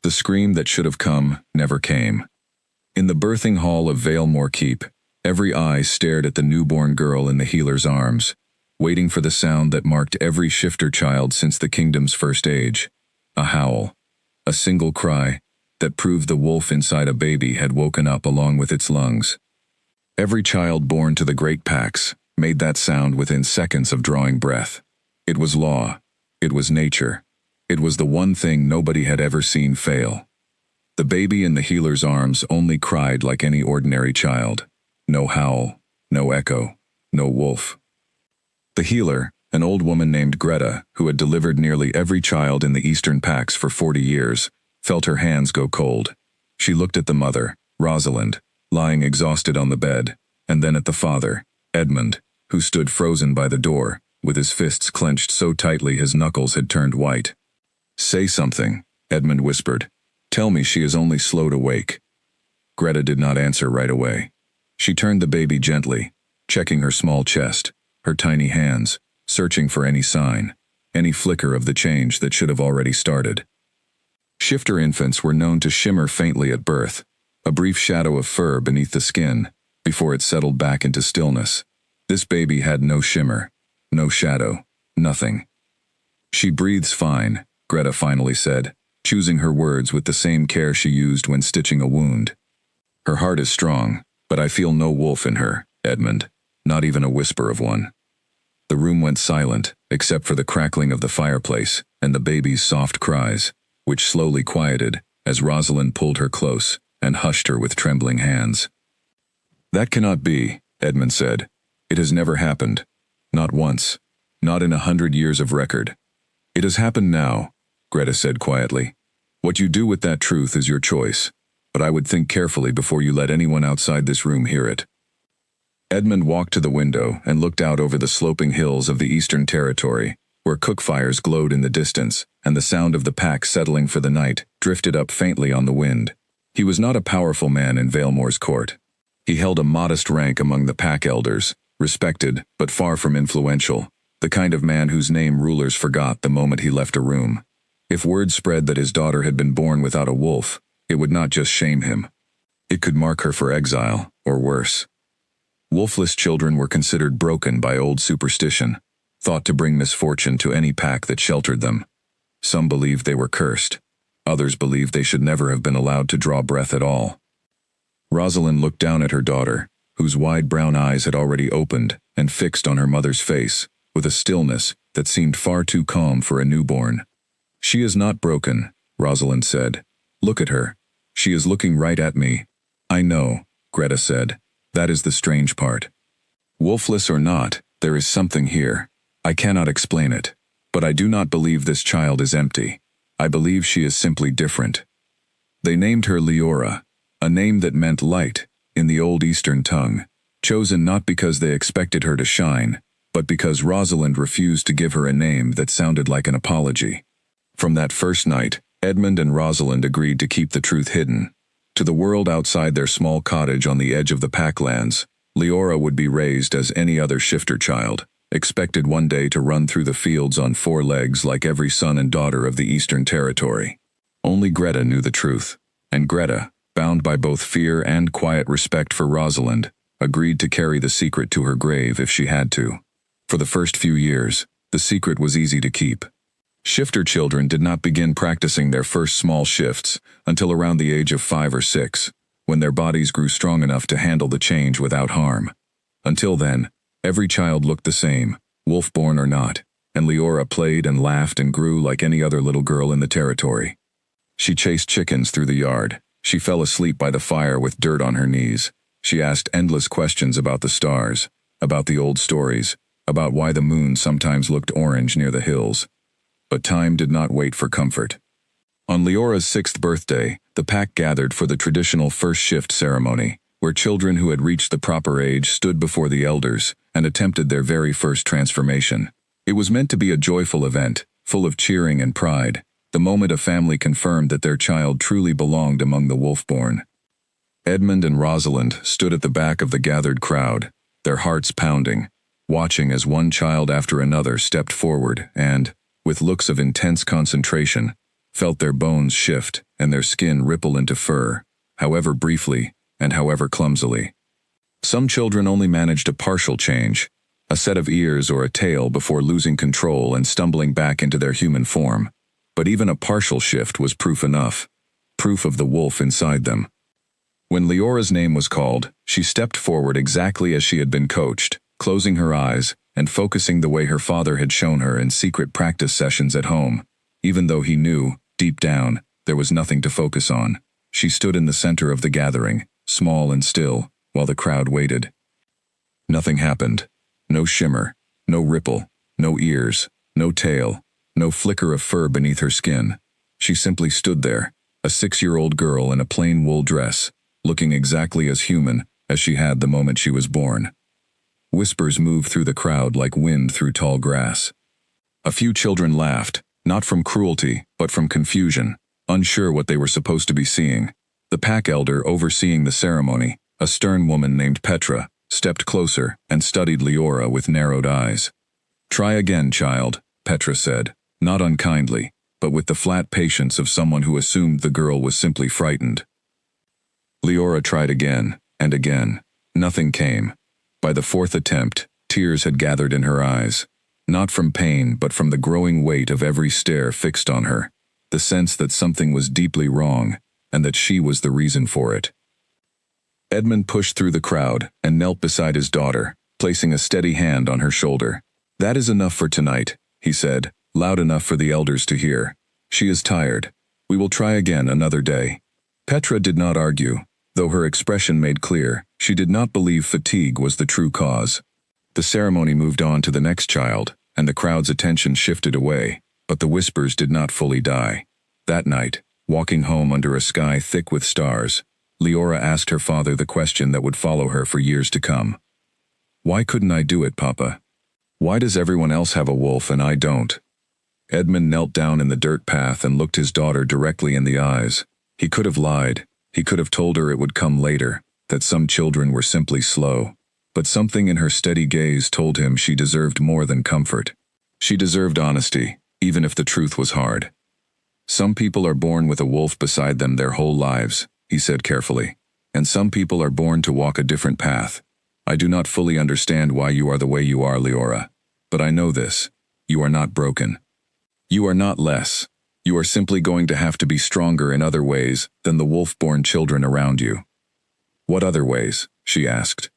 The scream that should have come never came. In the birthing hall of Valemore Keep, every eye stared at the newborn girl in the healer's arms, waiting for the sound that marked every shifter child since the kingdom's first age. A howl. A single cry that proved the wolf inside a baby had woken up along with its lungs. Every child born to the great packs made that sound within seconds of drawing breath. It was law. It was nature. It was the one thing nobody had ever seen fail. The baby in the healer's arms only cried like any ordinary child. No howl, no echo, no wolf. The healer, an old woman named Greta, who had delivered nearly every child in the Eastern Packs for 40 years, felt her hands go cold. She looked at the mother, Rosalind, lying exhausted on the bed, and then at the father, Edmund, who stood frozen by the door, with his fists clenched so tightly his knuckles had turned white. "Say something," Edmund whispered. "Tell me she is only slowed awake." Greta did not answer right away. She turned the baby gently, checking her small chest, her tiny hands, searching for any sign, any flicker of the change that should have already started. Shifter infants were known to shimmer faintly at birth, a brief shadow of fur beneath the skin, before it settled back into stillness. This baby had no shimmer, no shadow, nothing. "She breathes fine," Greta finally said, choosing her words with the same care she used when stitching a wound. "Her heart is strong, but I feel no wolf in her, Edmund, not even a whisper of one." The room went silent, except for the crackling of the fireplace and the baby's soft cries, which slowly quieted as Rosalind pulled her close and hushed her with trembling hands. "That cannot be," Edmund said. "It has never happened. Not once. Not in 100 years of record." "It has happened now," Greta said quietly. "What you do with that truth is your choice, but I would think carefully before you let anyone outside this room hear it." Edmund walked to the window and looked out over the sloping hills of the Eastern Territory, where cook fires glowed in the distance, and the sound of the pack settling for the night drifted up faintly on the wind. He was not a powerful man in Valemore's court. He held a modest rank among the pack elders, respected but far from influential, the kind of man whose name rulers forgot the moment he left a room. If word spread that his daughter had been born without a wolf, it would not just shame him. It could mark her for exile, or worse. Wolfless children were considered broken by old superstition, thought to bring misfortune to any pack that sheltered them. Some believed they were cursed. Others believed they should never have been allowed to draw breath at all. Rosalind looked down at her daughter, whose wide brown eyes had already opened and fixed on her mother's face, with a stillness that seemed far too calm for a newborn. "She is not broken," Rosalind said. "Look at her. She is looking right at me." "I know," Greta said. "That is the strange part. Wolfless or not, there is something here. I cannot explain it, but I do not believe this child is empty. I believe she is simply different." They named her Leora, a name that meant light in the old Eastern tongue, chosen not because they expected her to shine, but because Rosalind refused to give her a name that sounded like an apology. From that first night, Edmund and Rosalind agreed to keep the truth hidden. To the world outside their small cottage on the edge of the Packlands, Leora would be raised as any other shifter child, expected one day to run through the fields on 4 legs like every son and daughter of the Eastern Territory. Only Greta knew the truth, and Greta, bound by both fear and quiet respect for Rosalind, agreed to carry the secret to her grave if she had to. For the first few years, the secret was easy to keep. Shifter children did not begin practicing their first small shifts until around the age of 5 or 6, when their bodies grew strong enough to handle the change without harm. Until then, every child looked the same, wolf-born or not, and Leora played and laughed and grew like any other little girl in the territory. She chased chickens through the yard. She fell asleep by the fire with dirt on her knees. She asked endless questions about the stars, about the old stories, about why the moon sometimes looked orange near the hills. But time did not wait for comfort. On Leora's 6th birthday, the pack gathered for the traditional first shift ceremony, where children who had reached the proper age stood before the elders and attempted their very first transformation. It was meant to be a joyful event, full of cheering and pride, the moment a family confirmed that their child truly belonged among the wolf-born. Edmund and Rosalind stood at the back of the gathered crowd, their hearts pounding, watching as one child after another stepped forward and, with looks of intense concentration, felt their bones shift and their skin ripple into fur, however briefly and however clumsily. Some children only managed a partial change, a set of ears or a tail before losing control and stumbling back into their human form. But even a partial shift was proof enough, proof of the wolf inside them. When Leora's name was called, she stepped forward exactly as she had been coached, closing her eyes and focusing the way her father had shown her in secret practice sessions at home. Even though he knew, deep down, there was nothing to focus on. She stood in the center of the gathering, small and still, while the crowd waited. Nothing happened. No shimmer, no ripple, no ears, no tail, no flicker of fur beneath her skin. She simply stood there, a 6-year-old girl in a plain wool dress, looking exactly as human as she had the moment she was born. Whispers moved through the crowd like wind through tall grass. A few children laughed, not from cruelty, but from confusion, unsure what they were supposed to be seeing. The pack elder overseeing the ceremony, a stern woman named Petra, stepped closer and studied Leora with narrowed eyes. "Try again, child," Petra said, not unkindly, but with the flat patience of someone who assumed the girl was simply frightened. Leora tried again and again. Nothing came. By the 4th attempt, tears had gathered in her eyes, not from pain but from the growing weight of every stare fixed on her, the sense that something was deeply wrong and that she was the reason for it. Edmund pushed through the crowd and knelt beside his daughter, placing a steady hand on her shoulder. "That is enough for tonight," he said, loud enough for the elders to hear. "She is tired. We will try again another day." Petra did not argue, though her expression made clear she did not believe fatigue was the true cause. The ceremony moved on to the next child, and the crowd's attention shifted away, but the whispers did not fully die. That night, walking home under a sky thick with stars, Leora asked her father the question that would follow her for years to come. "Why couldn't I do it, Papa? Why does everyone else have a wolf and I don't?" Edmund knelt down in the dirt path and looked his daughter directly in the eyes. He could have lied. He could have told her it would come later, that some children were simply slow. But something in her steady gaze told him she deserved more than comfort. She deserved honesty, even if the truth was hard. "Some people are born with a wolf beside them their whole lives," he said carefully. "And some people are born to walk a different path. I do not fully understand why you are the way you are, Leora. But I know this. You are not broken. You are not less. You are simply going to have to be stronger in other ways than the wolf-born children around you." "What other ways?" she asked.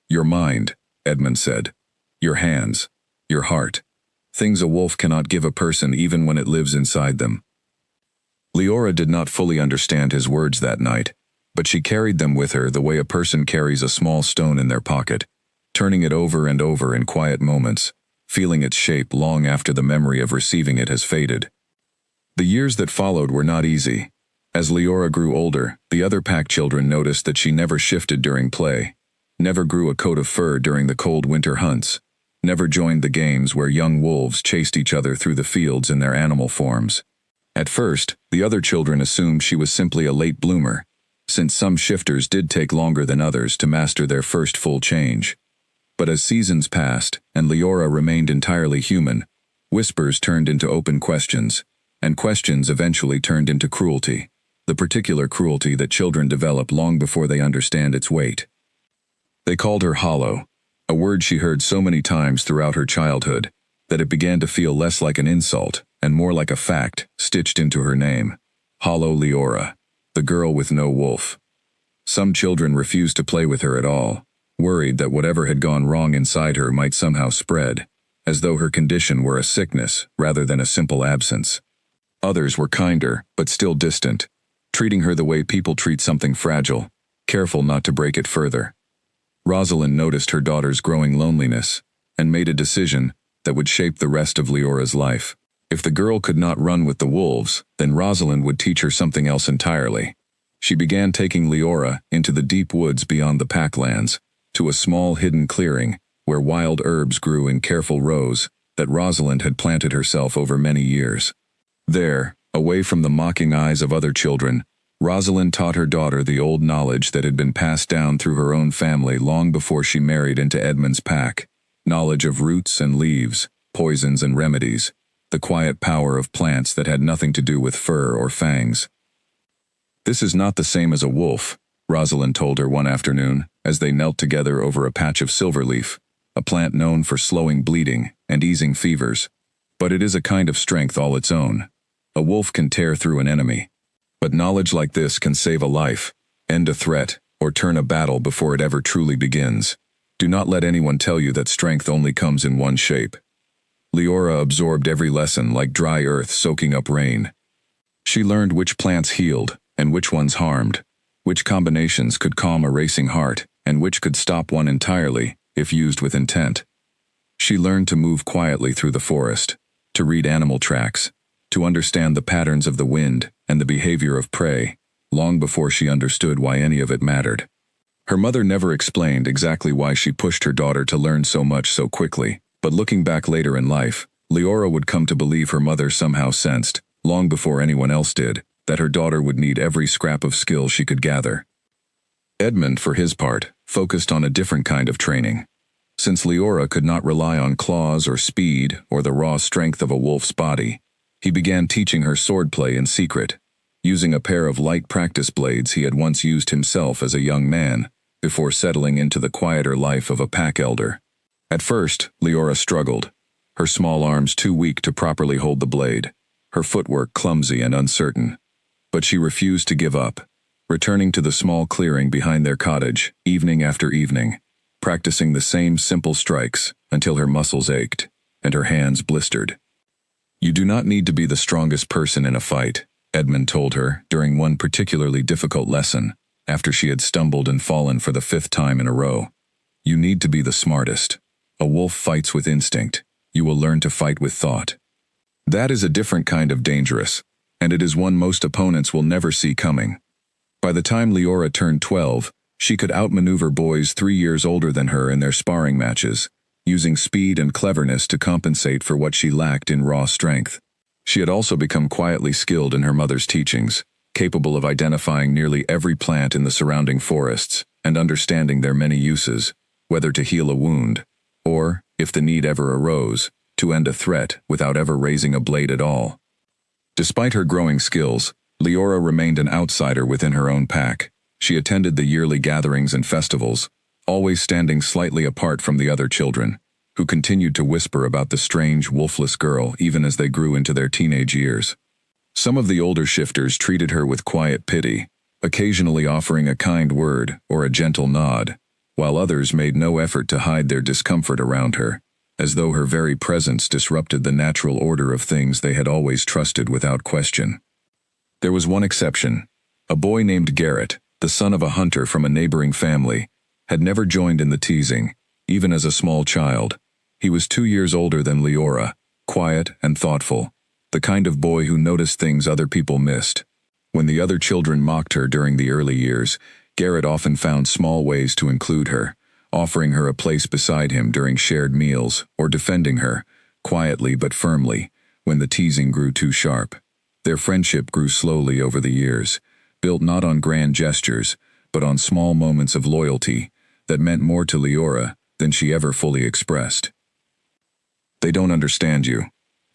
"Your mind," Edmund said. "Your hands. Your heart. Things a wolf cannot give a person even when it lives inside them." Leora did not fully understand his words that night, but she carried them with her the way a person carries a small stone in their pocket, turning it over and over in quiet moments, feeling its shape long after the memory of receiving it has faded. The years that followed were not easy. As Leora grew older, the other pack children noticed that she never shifted during play, never grew a coat of fur during the cold winter hunts, never joined the games where young wolves chased each other through the fields in their animal forms. At first, the other children assumed she was simply a late bloomer, since some shifters did take longer than others to master their first full change. But as seasons passed, and Leora remained entirely human, whispers turned into open questions, and questions eventually turned into cruelty, the particular cruelty that children develop long before they understand its weight. They called her hollow, a word she heard so many times throughout her childhood that it began to feel less like an insult and more like a fact stitched into her name. Hollow Leora, the girl with no wolf. Some children refused to play with her at all, worried that whatever had gone wrong inside her might somehow spread, as though her condition were a sickness rather than a simple absence. Others were kinder, but still distant, treating her the way people treat something fragile, careful not to break it further. Rosalind noticed her daughter's growing loneliness, and made a decision that would shape the rest of Leora's life. If the girl could not run with the wolves, then Rosalind would teach her something else entirely. She began taking Leora into the deep woods beyond the packlands, to a small hidden clearing where wild herbs grew in careful rows that Rosalind had planted herself over many years. There, away from the mocking eyes of other children, Rosalind taught her daughter the old knowledge that had been passed down through her own family long before she married into Edmund's pack, knowledge of roots and leaves, poisons and remedies, the quiet power of plants that had nothing to do with fur or fangs. "This is not the same as a wolf," Rosalind told her one afternoon, as they knelt together over a patch of silverleaf, a plant known for slowing bleeding and easing fevers. "But it is a kind of strength all its own. A wolf can tear through an enemy. But knowledge like this can save a life, end a threat, or turn a battle before it ever truly begins. Do not let anyone tell you that strength only comes in one shape." Leora absorbed every lesson like dry earth soaking up rain. She learned which plants healed and which ones harmed, which combinations could calm a racing heart and which could stop one entirely if used with intent. She learned to move quietly through the forest, to read animal tracks, to understand the patterns of the wind and the behavior of prey, long before she understood why any of it mattered. Her mother never explained exactly why she pushed her daughter to learn so much so quickly, but looking back later in life, Leora would come to believe her mother somehow sensed, long before anyone else did, that her daughter would need every scrap of skill she could gather. Edmund, for his part, focused on a different kind of training. Since Leora could not rely on claws or speed or the raw strength of a wolf's body, he began teaching her swordplay in secret, using a pair of light practice blades he had once used himself as a young man, before settling into the quieter life of a pack elder. At first, Leora struggled, her small arms too weak to properly hold the blade, her footwork clumsy and uncertain. But she refused to give up, returning to the small clearing behind their cottage, evening after evening, practicing the same simple strikes until her muscles ached and her hands blistered. "You do not need to be the strongest person in a fight," Edmund told her during one particularly difficult lesson, after she had stumbled and fallen for the 5th time in a row. "You need to be the smartest. A wolf fights with instinct. You will learn to fight with thought. That is a different kind of dangerous, and it is one most opponents will never see coming." By the time Leora turned 12, she could outmaneuver boys 3 years older than her in their sparring matches, using speed and cleverness to compensate for what she lacked in raw strength. She had also become quietly skilled in her mother's teachings, capable of identifying nearly every plant in the surrounding forests and understanding their many uses, whether to heal a wound, or, if the need ever arose, to end a threat without ever raising a blade at all. Despite her growing skills, Leora remained an outsider within her own pack. She attended the yearly gatherings and festivals, always standing slightly apart from the other children, who continued to whisper about the strange, wolfless girl even as they grew into their teenage years. Some of the older shifters treated her with quiet pity, occasionally offering a kind word or a gentle nod, while others made no effort to hide their discomfort around her, as though her very presence disrupted the natural order of things they had always trusted without question. There was one exception. A boy named Garrett, the son of a hunter from a neighboring family, had never joined in the teasing, even as a small child. He was 2 years older than Leora, quiet and thoughtful, the kind of boy who noticed things other people missed. When the other children mocked her during the early years, Garrett often found small ways to include her, offering her a place beside him during shared meals or defending her, quietly but firmly, when the teasing grew too sharp. Their friendship grew slowly over the years, built not on grand gestures, but on small moments of loyalty that meant more to Leora than she ever fully expressed. "They don't understand you,"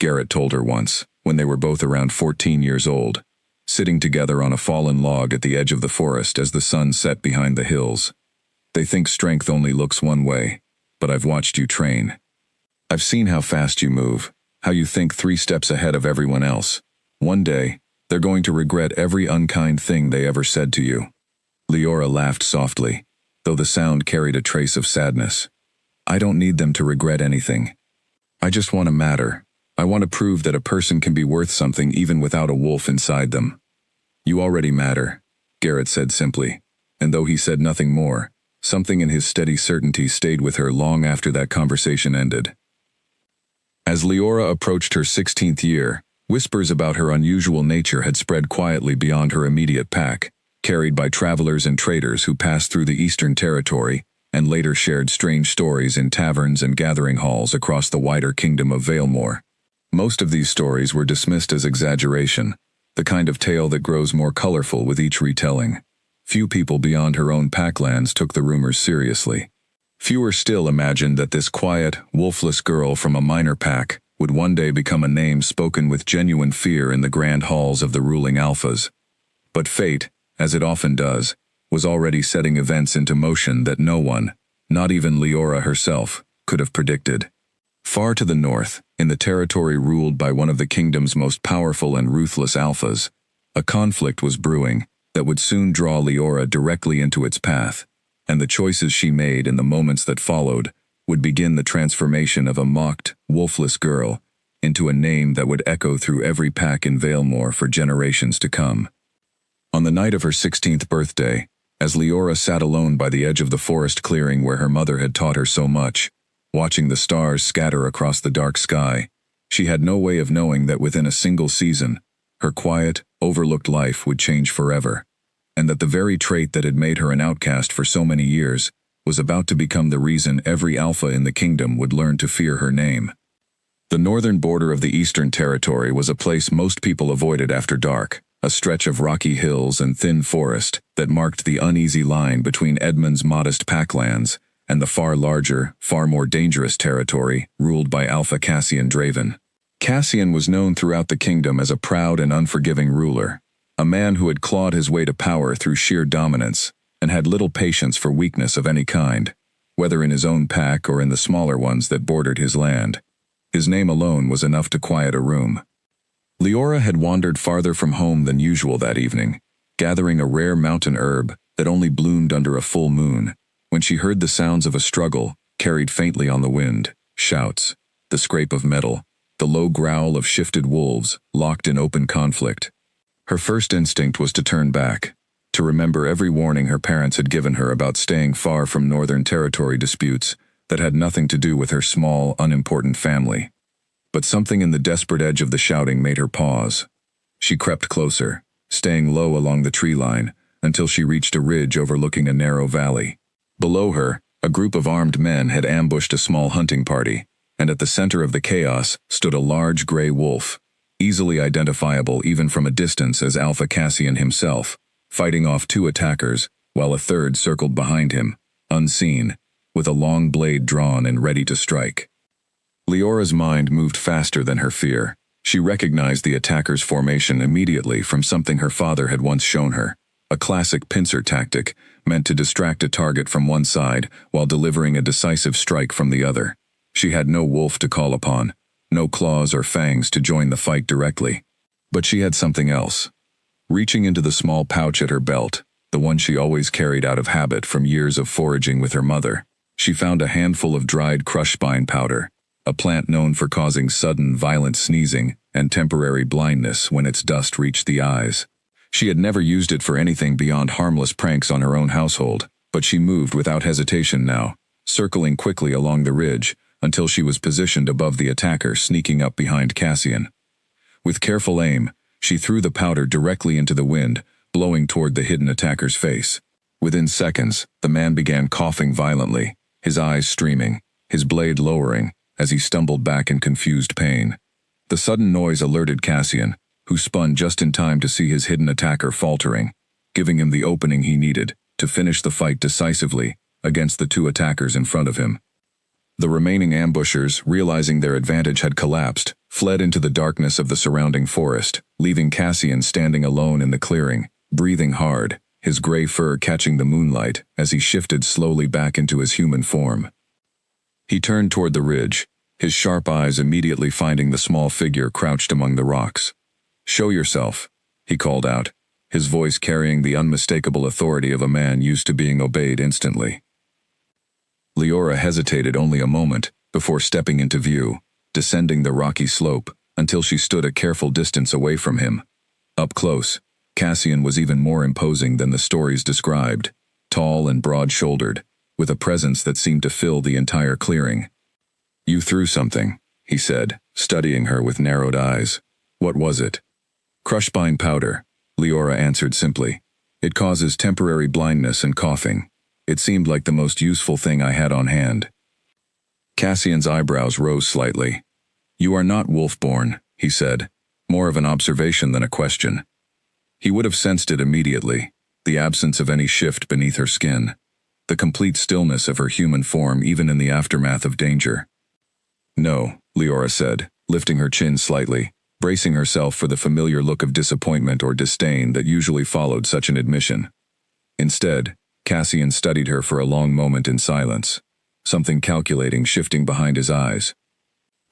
Garrett told her once, when they were both around 14 years old, sitting together on a fallen log at the edge of the forest as the sun set behind the hills. "They think strength only looks one way, but I've watched you train. I've seen how fast you move, how you think 3 steps ahead of everyone else. One day, they're going to regret every unkind thing they ever said to you." Leora laughed softly, though the sound carried a trace of sadness. "I don't need them to regret anything. I just want to matter. I want to prove that a person can be worth something even without a wolf inside them." "You already matter," Garrett said simply, and though he said nothing more, something in his steady certainty stayed with her long after that conversation ended. As Leora approached her 16th year, whispers about her unusual nature had spread quietly beyond her immediate pack, carried by travelers and traders who passed through the Eastern Territory and later shared strange stories in taverns and gathering halls across the wider kingdom of Valemore. Most of these stories were dismissed as exaggeration, the kind of tale that grows more colorful with each retelling. Few people beyond her own packlands took the rumors seriously. Fewer still imagined that this quiet, wolfless girl from a minor pack would one day become a name spoken with genuine fear in the grand halls of the ruling alphas. But fate, as it often does, was already setting events into motion that no one, not even Leora herself, could have predicted. Far to the north, in the territory ruled by one of the kingdom's most powerful and ruthless alphas, a conflict was brewing that would soon draw Leora directly into its path, and the choices she made in the moments that followed would begin the transformation of a mocked, wolfless girl into a name that would echo through every pack in Valemore for generations to come. On the night of her 16th birthday, as Leora sat alone by the edge of the forest clearing where her mother had taught her so much, watching the stars scatter across the dark sky, she had no way of knowing that within a single season, her quiet, overlooked life would change forever, and that the very trait that had made her an outcast for so many years was about to become the reason every alpha in the kingdom would learn to fear her name. The northern border of the Eastern Territory was a place most people avoided after dark, a stretch of rocky hills and thin forest that marked the uneasy line between Edmund's modest packlands and the far larger, far more dangerous territory ruled by Alpha Cassian Draven. Cassian was known throughout the kingdom as a proud and unforgiving ruler, a man who had clawed his way to power through sheer dominance and had little patience for weakness of any kind, whether in his own pack or in the smaller ones that bordered his land. His name alone was enough to quiet a room. Leora had wandered farther from home than usual that evening, gathering a rare mountain herb that only bloomed under a full moon, when she heard the sounds of a struggle carried faintly on the wind, shouts, the scrape of metal, the low growl of shifted wolves locked in open conflict. Her first instinct was to turn back, to remember every warning her parents had given her about staying far from Northern Territory disputes that had nothing to do with her small, unimportant family. But something in the desperate edge of the shouting made her pause. She crept closer, staying low along the tree line, until she reached a ridge overlooking a narrow valley. Below her, a group of armed men had ambushed a small hunting party, and at the center of the chaos stood a large gray wolf, easily identifiable even from a distance as Alpha Cassian himself, fighting off two attackers, while a third circled behind him, unseen, with a long blade drawn and ready to strike. Leora's mind moved faster than her fear. She recognized the attacker's formation immediately from something her father had once shown her, a classic pincer tactic meant to distract a target from one side while delivering a decisive strike from the other. She had no wolf to call upon, no claws or fangs to join the fight directly. But she had something else. Reaching into the small pouch at her belt, the one she always carried out of habit from years of foraging with her mother, she found a handful of dried crushspine powder, a plant known for causing sudden, violent sneezing and temporary blindness when its dust reached the eyes. She had never used it for anything beyond harmless pranks on her own household, but she moved without hesitation now, circling quickly along the ridge until she was positioned above the attacker sneaking up behind Cassian. With careful aim, she threw the powder directly into the wind, blowing toward the hidden attacker's face. Within seconds, the man began coughing violently, his eyes streaming, his blade lowering, as he stumbled back in confused pain. The sudden noise alerted Cassian, who spun just in time to see his hidden attacker faltering, giving him the opening he needed to finish the fight decisively against the two attackers in front of him. The remaining ambushers, realizing their advantage had collapsed, fled into the darkness of the surrounding forest, leaving Cassian standing alone in the clearing, breathing hard, his gray fur catching the moonlight as he shifted slowly back into his human form. He turned toward the ridge, his sharp eyes immediately finding the small figure crouched among the rocks. "Show yourself," he called out, his voice carrying the unmistakable authority of a man used to being obeyed instantly. Leora hesitated only a moment before stepping into view, descending the rocky slope until she stood a careful distance away from him. Up close, Cassian was even more imposing than the stories described, tall and broad-shouldered, with a presence that seemed to fill the entire clearing. "You threw something," he said, studying her with narrowed eyes. "What was it?" "Crushspine powder," Leora answered simply. "It causes temporary blindness and coughing. It seemed like the most useful thing I had on hand." Cassian's eyebrows rose slightly. "You are not wolf-born," he said, more of an observation than a question. He would have sensed it immediately, the absence of any shift beneath her skin, the complete stillness of her human form even in the aftermath of danger. "No," Leora said, lifting her chin slightly, bracing herself for the familiar look of disappointment or disdain that usually followed such an admission. Instead, Cassian studied her for a long moment in silence, something calculating shifting behind his eyes.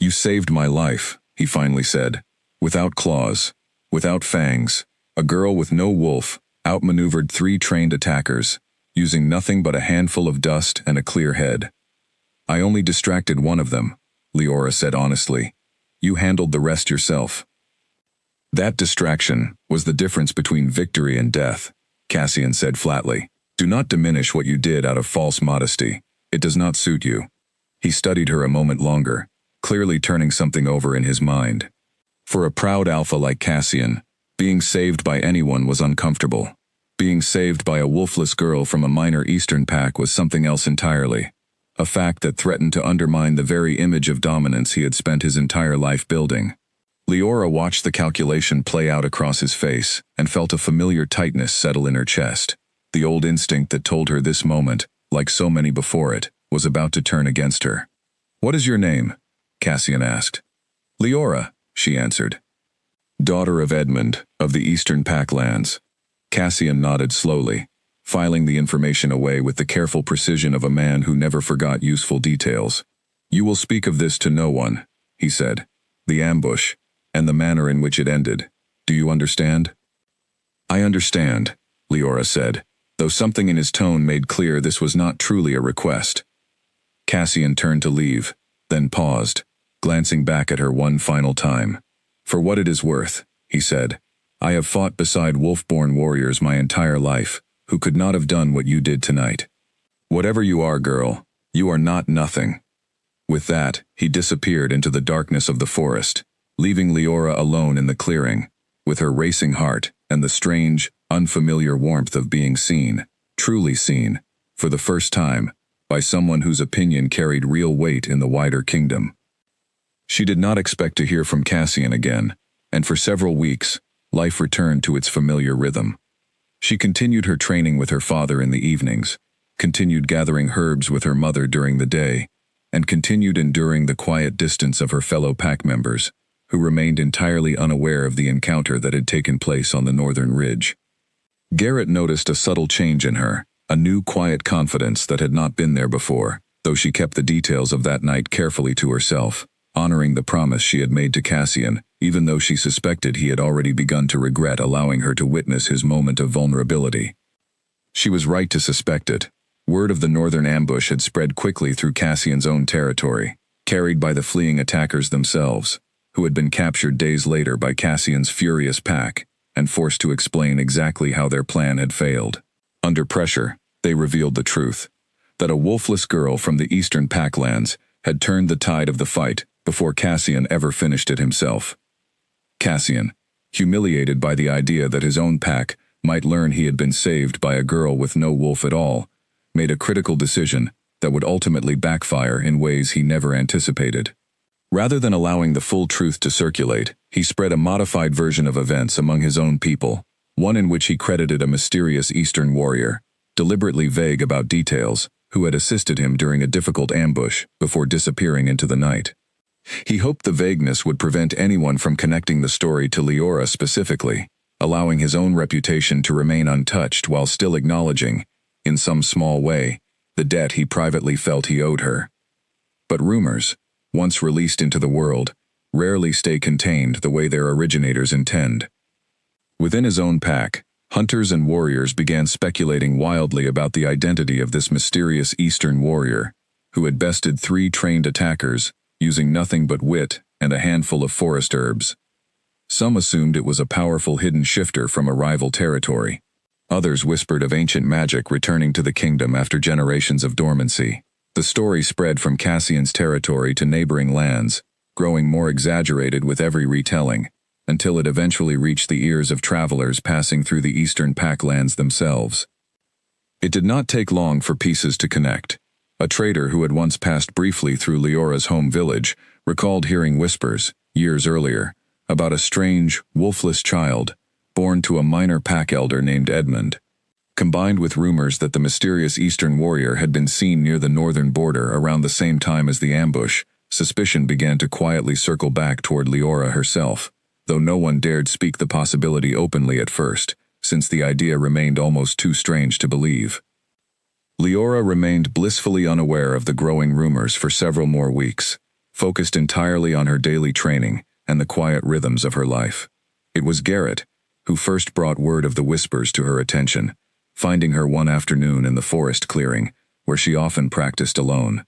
"You saved my life," he finally said. "Without claws, without fangs, a girl with no wolf outmaneuvered 3 trained attackers, using nothing but a handful of dust and a clear head." "I only distracted one of them," Leora said honestly. "You handled the rest yourself." "That distraction was the difference between victory and death," Cassian said flatly. "Do not diminish what you did out of false modesty. It does not suit you." He studied her a moment longer, clearly turning something over in his mind. For a proud alpha like Cassian, being saved by anyone was uncomfortable. Being saved by a wolfless girl from a minor eastern pack was something else entirely. A fact that threatened to undermine the very image of dominance he had spent his entire life building. Leora watched the calculation play out across his face and felt a familiar tightness settle in her chest. The old instinct that told her this moment, like so many before it, was about to turn against her. "What is your name?" Cassian asked. "Leora," she answered. "Daughter of Edmund, of the Eastern Packlands." Cassian nodded slowly, filing the information away with the careful precision of a man who never forgot useful details. "You will speak of this to no one," he said. "The ambush, and the manner in which it ended. Do you understand?" "I understand," Leora said, though something in his tone made clear this was not truly a request. Cassian turned to leave, then paused, glancing back at her one final time. "For what it is worth," he said, "I have fought beside wolf-born warriors my entire life, who could not have done what you did tonight. Whatever you are, girl, you are not nothing." With that, he disappeared into the darkness of the forest, leaving Leora alone in the clearing, with her racing heart and the strange, unfamiliar warmth of being seen, truly seen, for the first time, by someone whose opinion carried real weight in the wider kingdom. She did not expect to hear from Cassian again, and for several weeks, life returned to its familiar rhythm. She continued her training with her father in the evenings, continued gathering herbs with her mother during the day, and continued enduring the quiet distance of her fellow pack members, who remained entirely unaware of the encounter that had taken place on the northern ridge. Garrett noticed a subtle change in her, a new quiet confidence that had not been there before, though she kept the details of that night carefully to herself, honoring the promise she had made to Cassian, even though she suspected he had already begun to regret allowing her to witness his moment of vulnerability. She was right to suspect it. Word of the northern ambush had spread quickly through Cassian's own territory, carried by the fleeing attackers themselves, who had been captured days later by Cassian's furious pack, and forced to explain exactly how their plan had failed. Under pressure, they revealed the truth, that a wolfless girl from the eastern packlands had turned the tide of the fight before Cassian ever finished it himself. Cassian, humiliated by the idea that his own pack might learn he had been saved by a girl with no wolf at all, made a critical decision that would ultimately backfire in ways he never anticipated. Rather than allowing the full truth to circulate, he spread a modified version of events among his own people, one in which he credited a mysterious Eastern warrior, deliberately vague about details, who had assisted him during a difficult ambush before disappearing into the night. He hoped the vagueness would prevent anyone from connecting the story to Leora specifically, allowing his own reputation to remain untouched while still acknowledging, in some small way, the debt he privately felt he owed her. But rumors, once released into the world, rarely stay contained the way their originators intend. Within his own pack, hunters and warriors began speculating wildly about the identity of this mysterious Eastern warrior, who had bested 3 trained attackers, using nothing but wit and a handful of forest herbs. Some assumed it was a powerful hidden shifter from a rival territory. Others whispered of ancient magic returning to the kingdom after generations of dormancy. The story spread from Cassian's territory to neighboring lands, growing more exaggerated with every retelling, until it eventually reached the ears of travelers passing through the eastern packlands themselves. It did not take long for pieces to connect. A trader who had once passed briefly through Leora's home village recalled hearing whispers, years earlier, about a strange, wolfless child, born to a minor pack elder named Edmund. Combined with rumors that the mysterious Eastern warrior had been seen near the northern border around the same time as the ambush, suspicion began to quietly circle back toward Leora herself, though no one dared speak the possibility openly at first, since the idea remained almost too strange to believe. Leora remained blissfully unaware of the growing rumors for several more weeks, focused entirely on her daily training and the quiet rhythms of her life. It was Garrett who first brought word of the whispers to her attention, finding her one afternoon in the forest clearing, where she often practiced alone.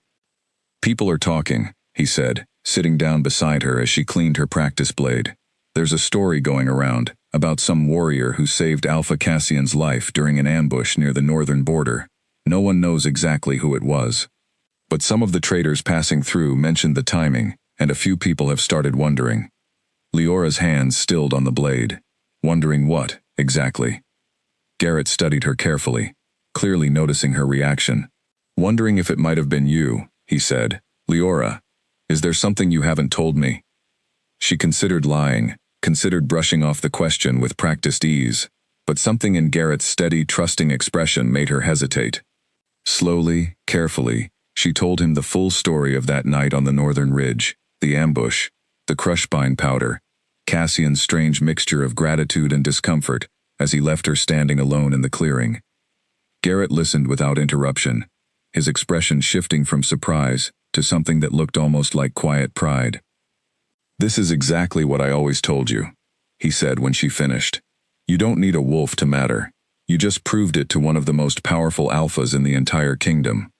"People are talking," he said, sitting down beside her as she cleaned her practice blade. "There's a story going around about some warrior who saved Alpha Cassian's life during an ambush near the northern border. No one knows exactly who it was. But some of the traders passing through mentioned the timing, and a few people have started wondering." Leora's hands stilled on the blade. Wondering what, exactly? Garrett studied her carefully, clearly noticing her reaction. "Wondering if it might have been you," he said. "Leora, is there something you haven't told me?" She considered lying, considered brushing off the question with practiced ease, but something in Garrett's steady, trusting expression made her hesitate. Slowly, carefully, she told him the full story of that night on the northern ridge, the ambush, the crushbine powder, Cassian's strange mixture of gratitude and discomfort as he left her standing alone in the clearing. Garrett listened without interruption, his expression shifting from surprise to something that looked almost like quiet pride. "This is exactly what I always told you," he said when she finished. "You don't need a wolf to matter. You just proved it to one of the most powerful alphas in the entire kingdom."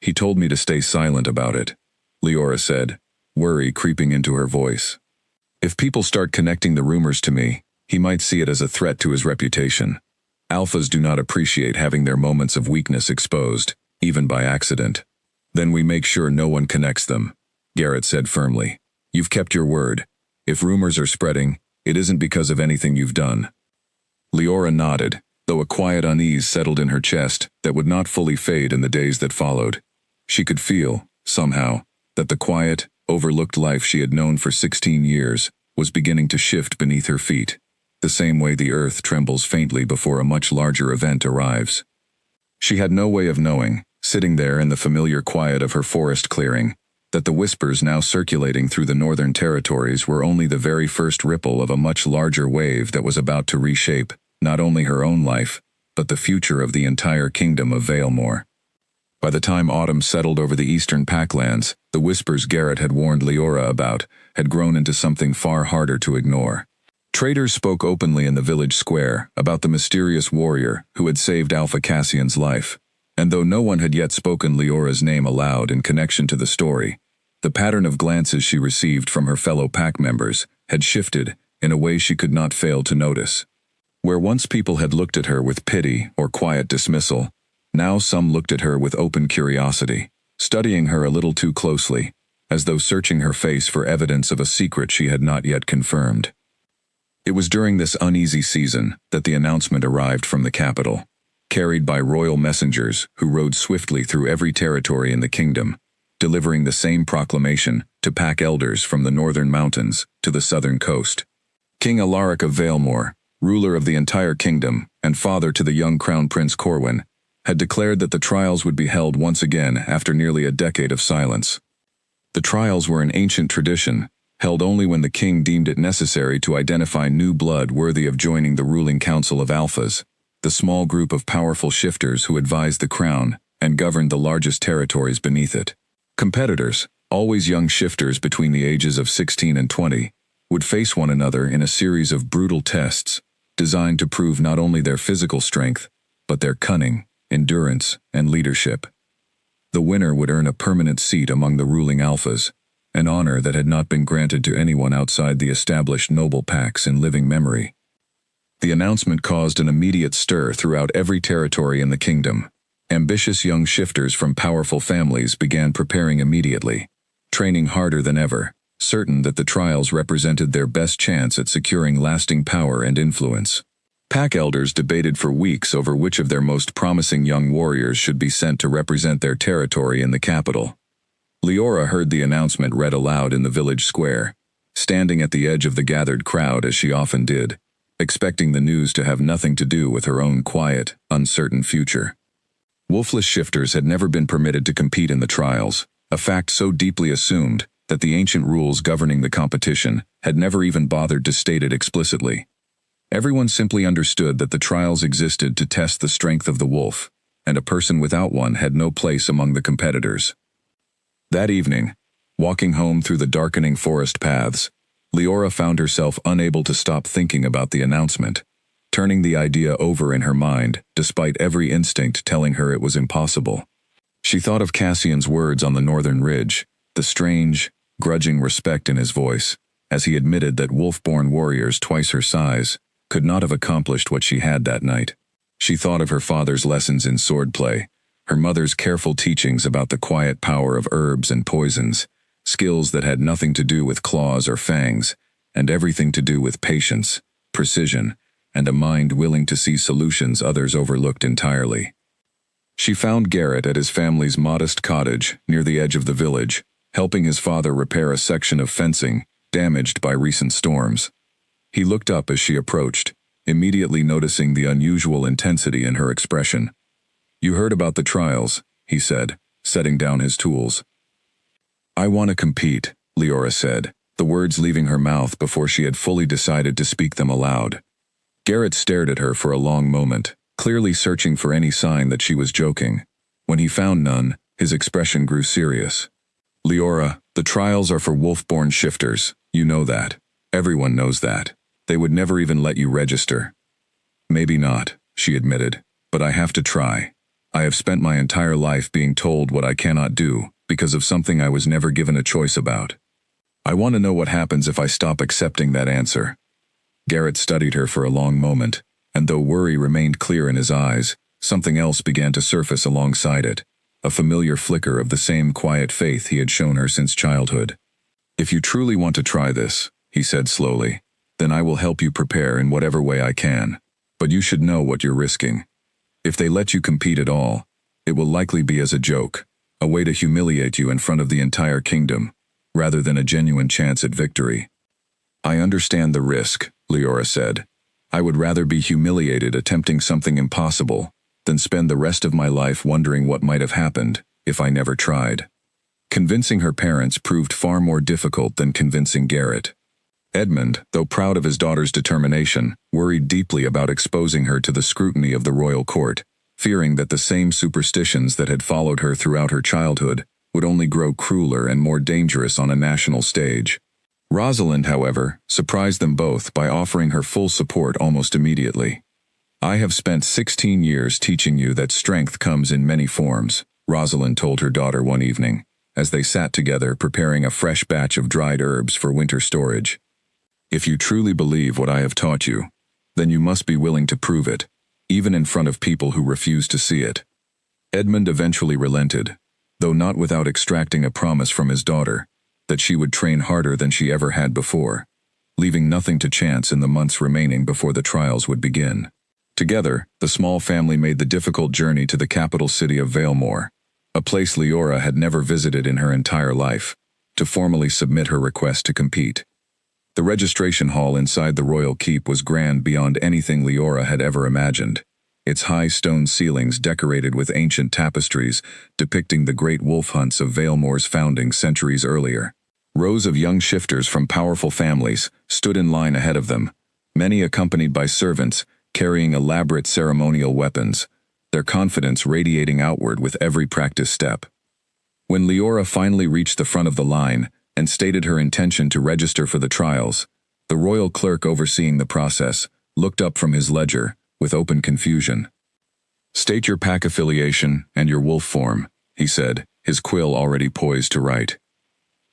"He told me to stay silent about it," Leora said, worry creeping into her voice. "If people start connecting the rumors to me, he might see it as a threat to his reputation. Alphas do not appreciate having their moments of weakness exposed, even by accident. Then we make sure no one connects them," Garrett said firmly. "You've kept your word. If rumors are spreading, it isn't because of anything you've done." Leora nodded, though a quiet unease settled in her chest that would not fully fade in the days that followed. She could feel, somehow, that the quiet, overlooked life she had known for 16 years was beginning to shift beneath her feet, the same way the earth trembles faintly before a much larger event arrives. She had no way of knowing, sitting there in the familiar quiet of her forest clearing, that the whispers now circulating through the northern territories were only the very first ripple of a much larger wave that was about to reshape not only her own life, but the future of the entire kingdom of Valemore. By the time autumn settled over the eastern packlands, the whispers Garrett had warned Leora about had grown into something far harder to ignore. Traders spoke openly in the village square about the mysterious warrior who had saved Alpha Cassian's life, and though no one had yet spoken Leora's name aloud in connection to the story, the pattern of glances she received from her fellow pack members had shifted in a way she could not fail to notice. Where once people had looked at her with pity or quiet dismissal, now some looked at her with open curiosity, studying her a little too closely, as though searching her face for evidence of a secret she had not yet confirmed. It was during this uneasy season that the announcement arrived from the capital, carried by royal messengers who rode swiftly through every territory in the kingdom, delivering the same proclamation to pack elders from the northern mountains to the southern coast. King Alaric of Valemore, ruler of the entire kingdom and father to the young Crown Prince Corwin, had declared that the trials would be held once again after nearly a decade of silence. The trials were an ancient tradition, held only when the king deemed it necessary to identify new blood worthy of joining the ruling council of Alphas, the small group of powerful shifters who advised the crown and governed the largest territories beneath it. Competitors, always young shifters between the ages of 16 and 20, would face one another in a series of brutal tests, designed to prove not only their physical strength, but their cunning, endurance, and leadership. The winner would earn a permanent seat among the ruling alphas, an honor that had not been granted to anyone outside the established noble packs in living memory. The announcement caused an immediate stir throughout every territory in the kingdom. Ambitious young shifters from powerful families began preparing immediately, training harder than ever, certain that the trials represented their best chance at securing lasting power and influence. Pack elders debated for weeks over which of their most promising young warriors should be sent to represent their territory in the capital. Leora heard the announcement read aloud in the village square, standing at the edge of the gathered crowd as she often did, expecting the news to have nothing to do with her own quiet, uncertain future. Wolfless shifters had never been permitted to compete in the trials, a fact so deeply assumed that the ancient rules governing the competition had never even bothered to state it explicitly. Everyone simply understood that the trials existed to test the strength of the wolf, and a person without one had no place among the competitors. That evening, walking home through the darkening forest paths, Leora found herself unable to stop thinking about the announcement, turning the idea over in her mind, despite every instinct telling her it was impossible. She thought of Cassian's words on the northern ridge, the strange, grudging respect in his voice, as he admitted that wolf-born warriors twice her size could not have accomplished what she had that night. She thought of her father's lessons in swordplay, her mother's careful teachings about the quiet power of herbs and poisons, skills that had nothing to do with claws or fangs, and everything to do with patience, precision, and a mind willing to see solutions others overlooked entirely. She found Garrett at his family's modest cottage near the edge of the village, helping his father repair a section of fencing damaged by recent storms. He looked up as she approached, immediately noticing the unusual intensity in her expression. "You heard about the trials," he said, setting down his tools. "I want to compete," Leora said, the words leaving her mouth before she had fully decided to speak them aloud. Garrett stared at her for a long moment, clearly searching for any sign that she was joking. When he found none, his expression grew serious. "Leora, the trials are for wolf-born shifters. You know that. Everyone knows that. They would never even let you register." "Maybe not," she admitted, "but I have to try. I have spent my entire life being told what I cannot do because of something I was never given a choice about. I want to know what happens if I stop accepting that answer." Garrett studied her for a long moment, and though worry remained clear in his eyes, something else began to surface alongside it, a familiar flicker of the same quiet faith he had shown her since childhood. "If you truly want to try this," he said slowly, "then I will help you prepare in whatever way I can. But you should know what you're risking. If they let you compete at all, it will likely be as a joke, a way to humiliate you in front of the entire kingdom, rather than a genuine chance at victory." "I understand the risk," Leora said. "I would rather be humiliated attempting something impossible than spend the rest of my life wondering what might have happened if I never tried." Convincing her parents proved far more difficult than convincing Garrett. Edmund, though proud of his daughter's determination, worried deeply about exposing her to the scrutiny of the royal court, fearing that the same superstitions that had followed her throughout her childhood would only grow crueler and more dangerous on a national stage. Rosalind, however, surprised them both by offering her full support almost immediately. "I have spent 16 years teaching you that strength comes in many forms," Rosalind told her daughter one evening, as they sat together preparing a fresh batch of dried herbs for winter storage. "If you truly believe what I have taught you, then you must be willing to prove it, even in front of people who refuse to see it." Edmund eventually relented, though not without extracting a promise from his daughter that she would train harder than she ever had before, leaving nothing to chance in the months remaining before the trials would begin. Together, the small family made the difficult journey to the capital city of Valemore, a place Leora had never visited in her entire life, to formally submit her request to compete. The registration hall inside the royal keep was grand beyond anything Leora had ever imagined, its high stone ceilings decorated with ancient tapestries depicting the great wolf hunts of Valemore's founding centuries earlier. Rows of young shifters from powerful families stood in line ahead of them, many accompanied by servants carrying elaborate ceremonial weapons, their confidence radiating outward with every practice step. When Leora finally reached the front of the line and stated her intention to register for the trials, the royal clerk overseeing the process looked up from his ledger with open confusion. "State your pack affiliation and your wolf form," he said, his quill already poised to write.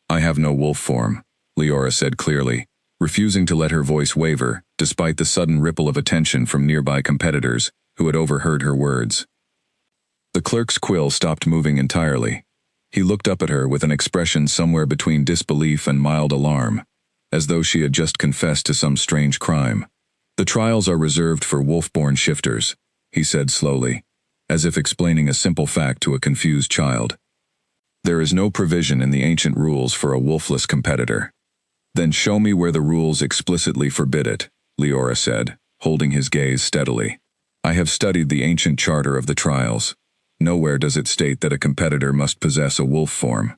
"I have no wolf form," Leora said clearly, refusing to let her voice waver despite the sudden ripple of attention from nearby competitors who had overheard her words. The clerk's quill stopped moving entirely. He looked up at her with an expression somewhere between disbelief and mild alarm, as though she had just confessed to some strange crime. "The trials are reserved for wolf-born shifters," he said slowly, as if explaining a simple fact to a confused child. "There is no provision in the ancient rules for a wolfless competitor." "Then show me where the rules explicitly forbid it," Leora said, holding his gaze steadily. "I have studied the ancient charter of the trials. Nowhere does it state that a competitor must possess a wolf form."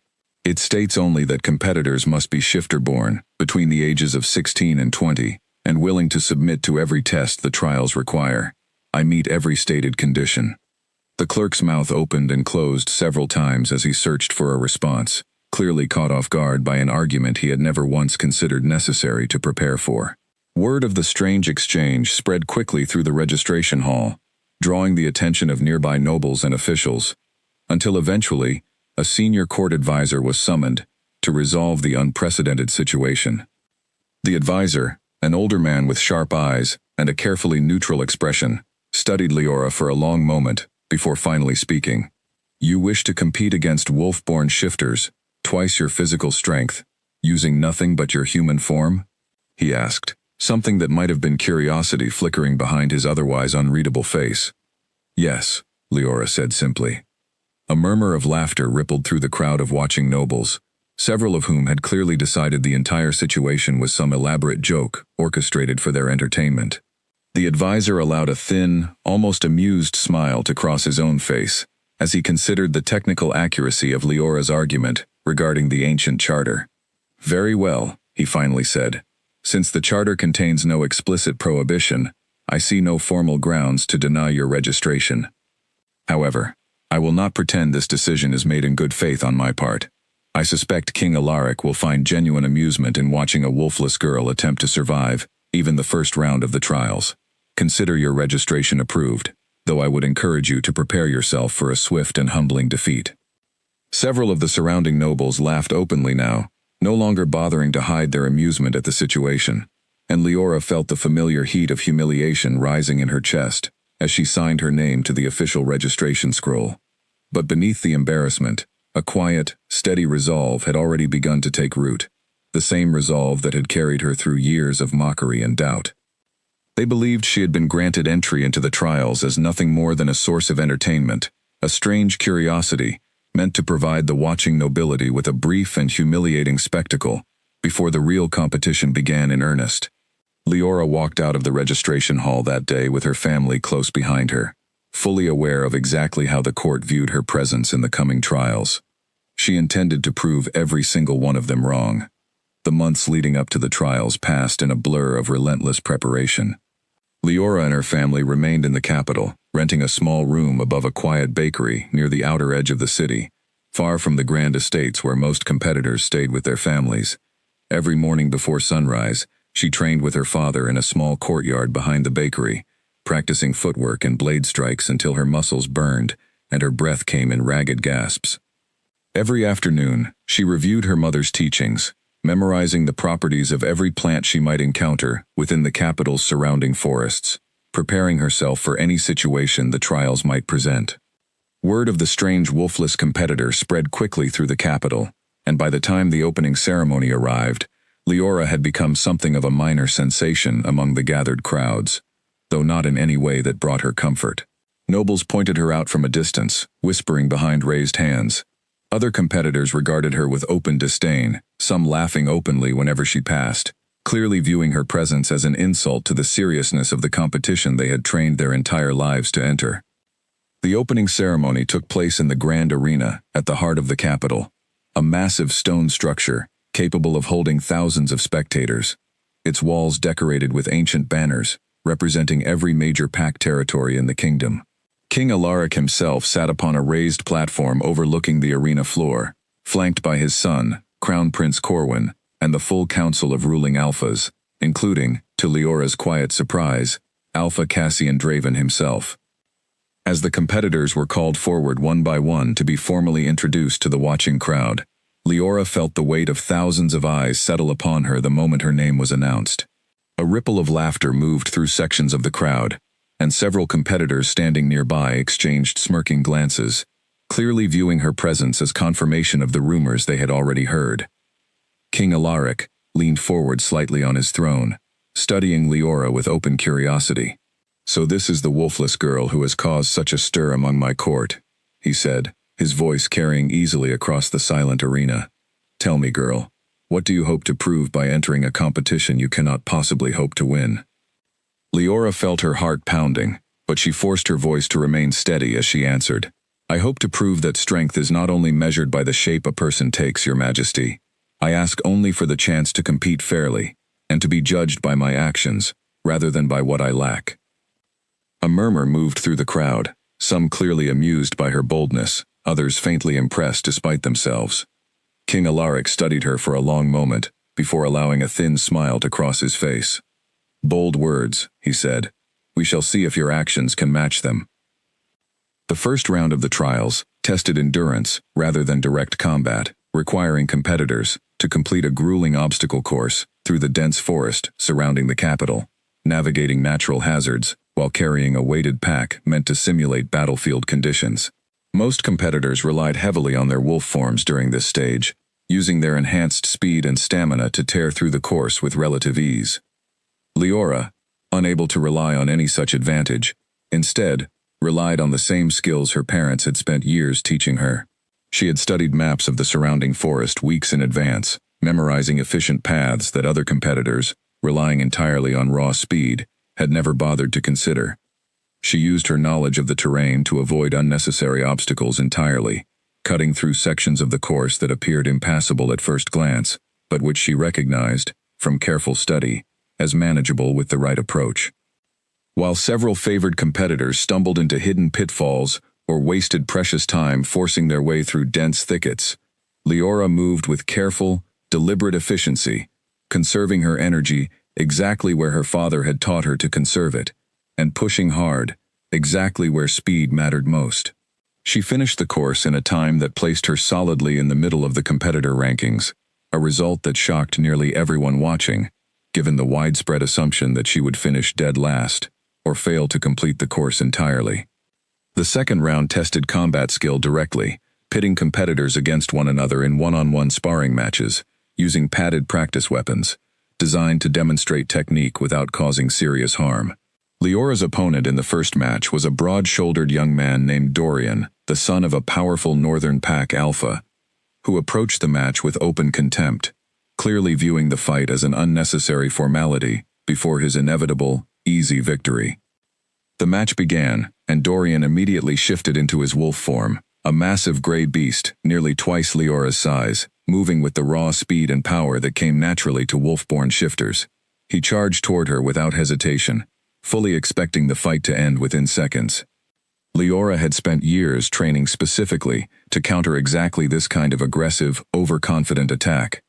It states only that competitors must be shifter-born, between the ages of 16 and 20, and willing to submit to every test the trials require. I meet every stated condition. The clerk's mouth opened and closed several times as he searched for a response, clearly caught off guard by an argument he had never once considered necessary to prepare for. Word of the strange exchange spread quickly through the registration hall, drawing the attention of nearby nobles and officials, until eventually, a senior court advisor was summoned to resolve the unprecedented situation. The advisor, an older man with sharp eyes and a carefully neutral expression, studied Leora for a long moment before finally speaking. You wish to compete against wolf-born shifters, twice your physical strength, using nothing but your human form? He asked, something that might have been curiosity flickering behind his otherwise unreadable face. Yes, Leora said simply. A murmur of laughter rippled through the crowd of watching nobles, several of whom had clearly decided the entire situation was some elaborate joke orchestrated for their entertainment. The advisor allowed a thin, almost amused smile to cross his own face as he considered the technical accuracy of Leora's argument regarding the ancient charter. Very well, he finally said. Since the charter contains no explicit prohibition, I see no formal grounds to deny your registration. However, I will not pretend this decision is made in good faith on my part. I suspect King Alaric will find genuine amusement in watching a wolfless girl attempt to survive even the first round of the trials. Consider your registration approved, though I would encourage you to prepare yourself for a swift and humbling defeat. Several of the surrounding nobles laughed openly now, no longer bothering to hide their amusement at the situation, and Leora felt the familiar heat of humiliation rising in her chest as she signed her name to the official registration scroll. But beneath the embarrassment, a quiet, steady resolve had already begun to take root, the same resolve that had carried her through years of mockery and doubt. They believed she had been granted entry into the trials as nothing more than a source of entertainment, a strange curiosity meant to provide the watching nobility with a brief and humiliating spectacle before the real competition began in earnest. Leora walked out of the registration hall that day with her family close behind her, fully aware of exactly how the court viewed her presence in the coming trials. She intended to prove every single one of them wrong. The months leading up to the trials passed in a blur of relentless preparation. Leora and her family remained in the capital, renting a small room above a quiet bakery near the outer edge of the city, far from the grand estates where most competitors stayed with their families. Every morning before sunrise, she trained with her father in a small courtyard behind the bakery, practicing footwork and blade strikes until her muscles burned and her breath came in ragged gasps. Every afternoon, she reviewed her mother's teachings, memorizing the properties of every plant she might encounter within the capital's surrounding forests, preparing herself for any situation the trials might present. Word of the strange wolfless competitor spread quickly through the capital, and by the time the opening ceremony arrived, Leora had become something of a minor sensation among the gathered crowds, though not in any way that brought her comfort. Nobles pointed her out from a distance, whispering behind raised hands. Other competitors regarded her with open disdain, some laughing openly whenever she passed, clearly viewing her presence as an insult to the seriousness of the competition they had trained their entire lives to enter. The opening ceremony took place in the grand arena at the heart of the capital, a massive stone structure capable of holding thousands of spectators, its walls decorated with ancient banners representing every major pact territory in the kingdom. King Alaric himself sat upon a raised platform overlooking the arena floor, flanked by his son, Crown Prince Corwin, and the full council of ruling alphas, including, to Leora's quiet surprise, Alpha Cassian Draven himself. As the competitors were called forward one by one to be formally introduced to the watching crowd, Leora felt the weight of thousands of eyes settle upon her the moment her name was announced. A ripple of laughter moved through sections of the crowd, and several competitors standing nearby exchanged smirking glances, clearly viewing her presence as confirmation of the rumors they had already heard. King Alaric leaned forward slightly on his throne, studying Leora with open curiosity. "So this is the wolfless girl who has caused such a stir among my court," he said, his voice carrying easily across the silent arena. "Tell me, girl, what do you hope to prove by entering a competition you cannot possibly hope to win?" Leora felt her heart pounding, but she forced her voice to remain steady as she answered, I hope to prove that strength is not only measured by the shape a person takes, Your Majesty. I ask only for the chance to compete fairly, and to be judged by my actions, rather than by what I lack." A murmur moved through the crowd, some clearly amused by her boldness, others faintly impressed despite themselves. King Alaric studied her for a long moment, before allowing a thin smile to cross his face. "Bold words," he said. "We shall see if your actions can match them." The first round of the trials tested endurance rather than direct combat, requiring competitors to complete a grueling obstacle course through the dense forest surrounding the capital, navigating natural hazards while carrying a weighted pack meant to simulate battlefield conditions. Most competitors relied heavily on their wolf forms during this stage, using their enhanced speed and stamina to tear through the course with relative ease. Leora, unable to rely on any such advantage, instead relied on the same skills her parents had spent years teaching her. She had studied maps of the surrounding forest weeks in advance, memorizing efficient paths that other competitors, relying entirely on raw speed, had never bothered to consider. She used her knowledge of the terrain to avoid unnecessary obstacles entirely, cutting through sections of the course that appeared impassable at first glance, but which she recognized, from careful study, as manageable with the right approach. While several favored competitors stumbled into hidden pitfalls or wasted precious time forcing their way through dense thickets, Leora moved with careful, deliberate efficiency, conserving her energy exactly where her father had taught her to conserve it, and pushing hard, exactly where speed mattered most. She finished the course in a time that placed her solidly in the middle of the competitor rankings, a result that shocked nearly everyone watching, given the widespread assumption that she would finish dead last, or fail to complete the course entirely. The second round tested combat skill directly, pitting competitors against one another in one-on-one sparring matches, using padded practice weapons, designed to demonstrate technique without causing serious harm. Leora's opponent in the first match was a broad-shouldered young man named Dorian, the son of a powerful Northern Pack alpha, who approached the match with open contempt, clearly viewing the fight as an unnecessary formality before his inevitable, easy victory. The match began, and Dorian immediately shifted into his wolf form, a massive gray beast nearly twice Leora's size, moving with the raw speed and power that came naturally to wolf-born shifters. He charged toward her without hesitation, fully expecting the fight to end within seconds. Leora had spent years training specifically to counter exactly this kind of aggressive, overconfident attack.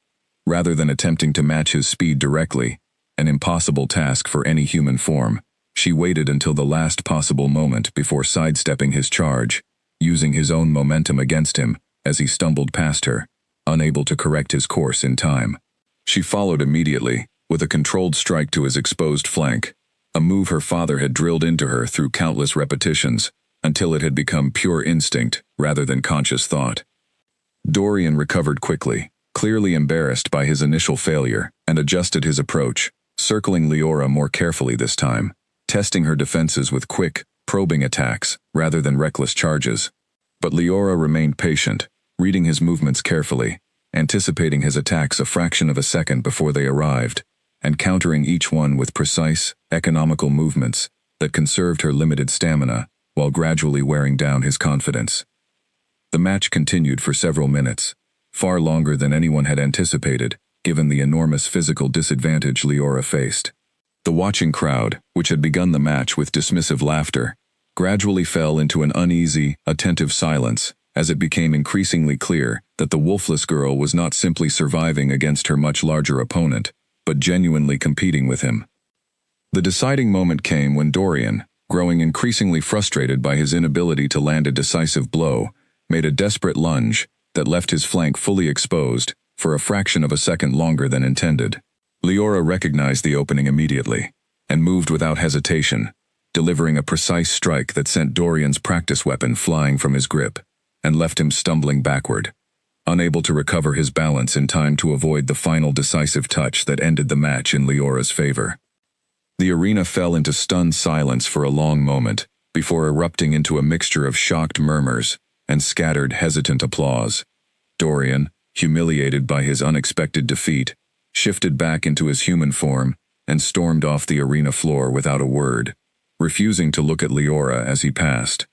Rather than attempting to match his speed directly, an impossible task for any human form, she waited until the last possible moment before sidestepping his charge, using his own momentum against him as he stumbled past her, unable to correct his course in time. She followed immediately, with a controlled strike to his exposed flank, a move her father had drilled into her through countless repetitions, until it had become pure instinct rather than conscious thought. Dorian recovered quickly, clearly embarrassed by his initial failure, and adjusted his approach, circling Leora more carefully this time, testing her defenses with quick, probing attacks rather than reckless charges. But Leora remained patient, reading his movements carefully, anticipating his attacks a fraction of a second before they arrived, and countering each one with precise, economical movements that conserved her limited stamina while gradually wearing down his confidence. The match continued for several minutes, far longer than anyone had anticipated, given the enormous physical disadvantage Leora faced. The watching crowd, which had begun the match with dismissive laughter, gradually fell into an uneasy, attentive silence as it became increasingly clear that the wolfless girl was not simply surviving against her much larger opponent, but genuinely competing with him. The deciding moment came when Dorian, growing increasingly frustrated by his inability to land a decisive blow, made a desperate lunge that left his flank fully exposed for a fraction of a second longer than intended. Leora recognized the opening immediately and moved without hesitation, delivering a precise strike that sent Dorian's practice weapon flying from his grip and left him stumbling backward, unable to recover his balance in time to avoid the final decisive touch that ended the match in Leora's favor. The arena fell into stunned silence for a long moment before erupting into a mixture of shocked murmurs and scattered, hesitant applause. Dorian, humiliated by his unexpected defeat, shifted back into his human form and stormed off the arena floor without a word, refusing to look at Leora as he passed.